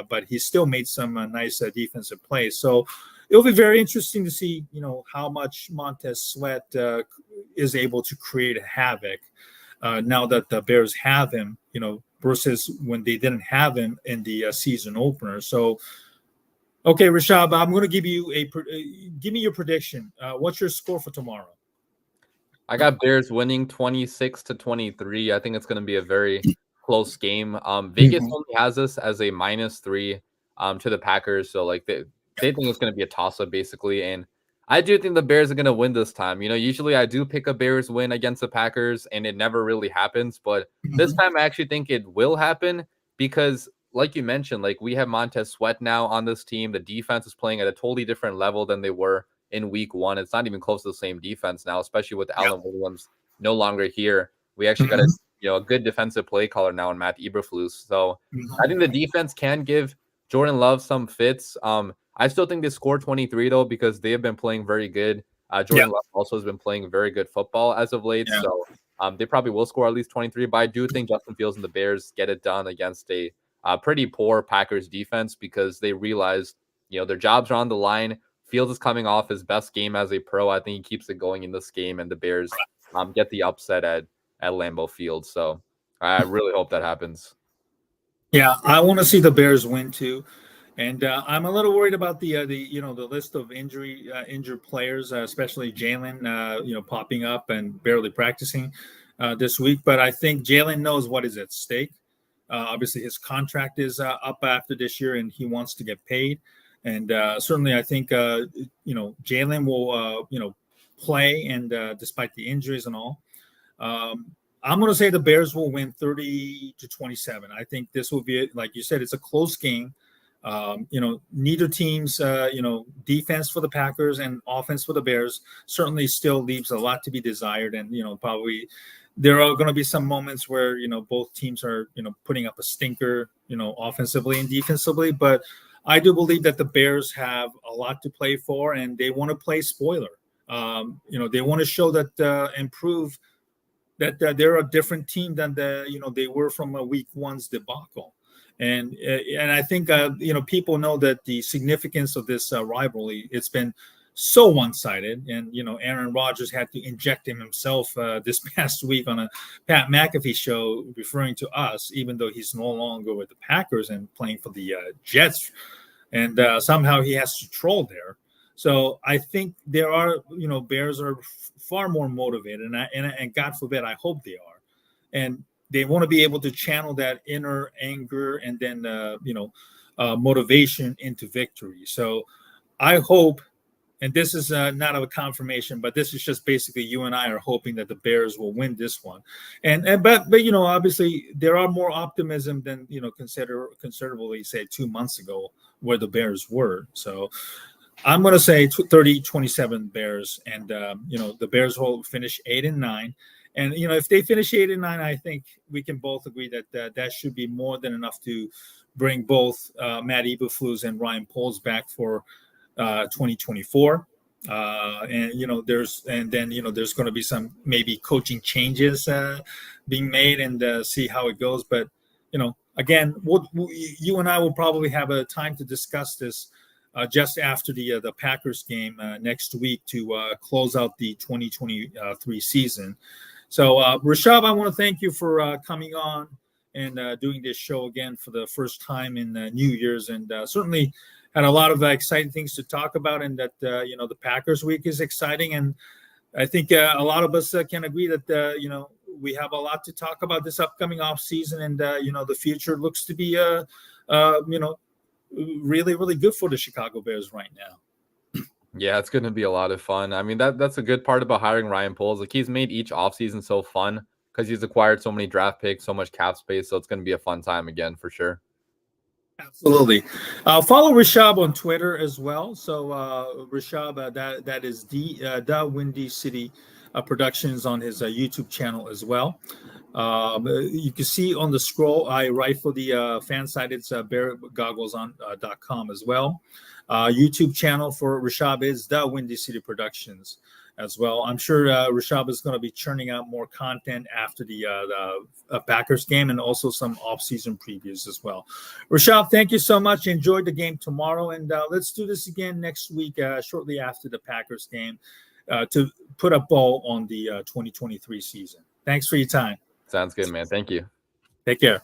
but he's still made some nice defensive plays. So it'll be very interesting to see, how much Montez Sweat is able to create havoc now that the Bears have him, versus when they didn't have him in the season opener. So, okay, Rishab, I'm going to give you give me your prediction. What's your score for tomorrow? I got Bears winning 26-23. I think it's going to be a very close game. Vegas only has us as a -3 to the Packers, so like they think it's going to be a toss-up basically, and I do think the Bears are going to win this time. Usually I do pick a Bears win against the Packers, and it never really happens, but this time I actually think it will happen because, like you mentioned, like we have Montez Sweat now on this team. The defense is playing at a totally different level than they were in week 1. It's not even close to the same defense now, especially with Alan Williams no longer here. We actually got a good defensive play caller now in Matt Eberflus. So I think the defense can give Jordan Love some fits. I still think they score 23 though, because they have been playing very good. Jordan Love also has been playing very good football as of late. So they probably will score at least 23, but I do think Justin Fields and the Bears get it done against a pretty poor Packers defense, because they realize, their jobs are on the line. Fields is coming off his best game as a pro. I think he keeps it going in this game, and the Bears get the upset at Lambeau Field. So I really hope that happens. Yeah, I want to see the Bears win too, and I'm a little worried about the list of injured players, especially Jalen, popping up and barely practicing this week. But I think Jalen knows what is at stake. Obviously, his contract is up after this year, and he wants to get paid. And certainly, I think Jalen will play, and despite the injuries and all, I'm going to say the Bears will win 30-27. I think this will be, like you said, it's a close game. Neither team's defense for the Packers and offense for the Bears certainly still leaves a lot to be desired, and probably there are going to be some moments where both teams are putting up a stinker offensively and defensively, but I do believe that the Bears have a lot to play for, and they want to play spoiler. They want to show that and prove that they're a different team than they were from a week 1's debacle. And I think people know that the significance of this rivalry. It's been so one-sided, and Aaron Rodgers had to inject himself this past week on a Pat McAfee show, referring to us, even though he's no longer with the Packers and playing for the Jets, and somehow he has to troll there. So I think there are, Bears are far more motivated, and God forbid, I hope they are, and they want to be able to channel that inner anger and then motivation into victory. So I hope. And this is not a confirmation, but this is just basically you and I are hoping that the Bears will win this one. But obviously there are more optimism than considerably say 2 months ago where the Bears were. So I'm going to say 30-27 Bears, and the Bears will finish 8-9. And if they finish 8-9, I think we can both agree that that should be more than enough to bring both Matt Eberflus and Ryan Poles back for 2024, there's going to be some maybe coaching changes being made, and see how it goes. But again, you and I will probably have a time to discuss this just after the Packers game next week to close out the 2023 season. So Rishab, I want to thank you for coming on and doing this show again for the first time in New Year's, and certainly had a lot of exciting things to talk about, and that the Packers week is exciting, and I think a lot of us can agree that we have a lot to talk about this upcoming off season, and the future looks to be really, really good for the Chicago Bears right now. Yeah, it's going to be a lot of fun. I mean, that's a good part about hiring Ryan Poles. Like, he's made each offseason so fun because he's acquired so many draft picks, so much cap space. So it's going to be a fun time again for sure. Absolutely. Follow Rishab on Twitter as well. So Rishab, that is the Windy City Productions on his YouTube channel as well. You can see on the scroll, I write for the fan site. It's beargoggles.com as well. YouTube channel for Rishab is the Windy City Productions as well. I'm sure Rishab is going to be churning out more content after the Packers game, and also some off-season previews as well. Rishab, thank you so much. Enjoyed the game tomorrow, and let's do this again next week, shortly after the Packers game, to put a bow on the 2023 season. Thanks for your time. Sounds good, man. Thank you. Take care.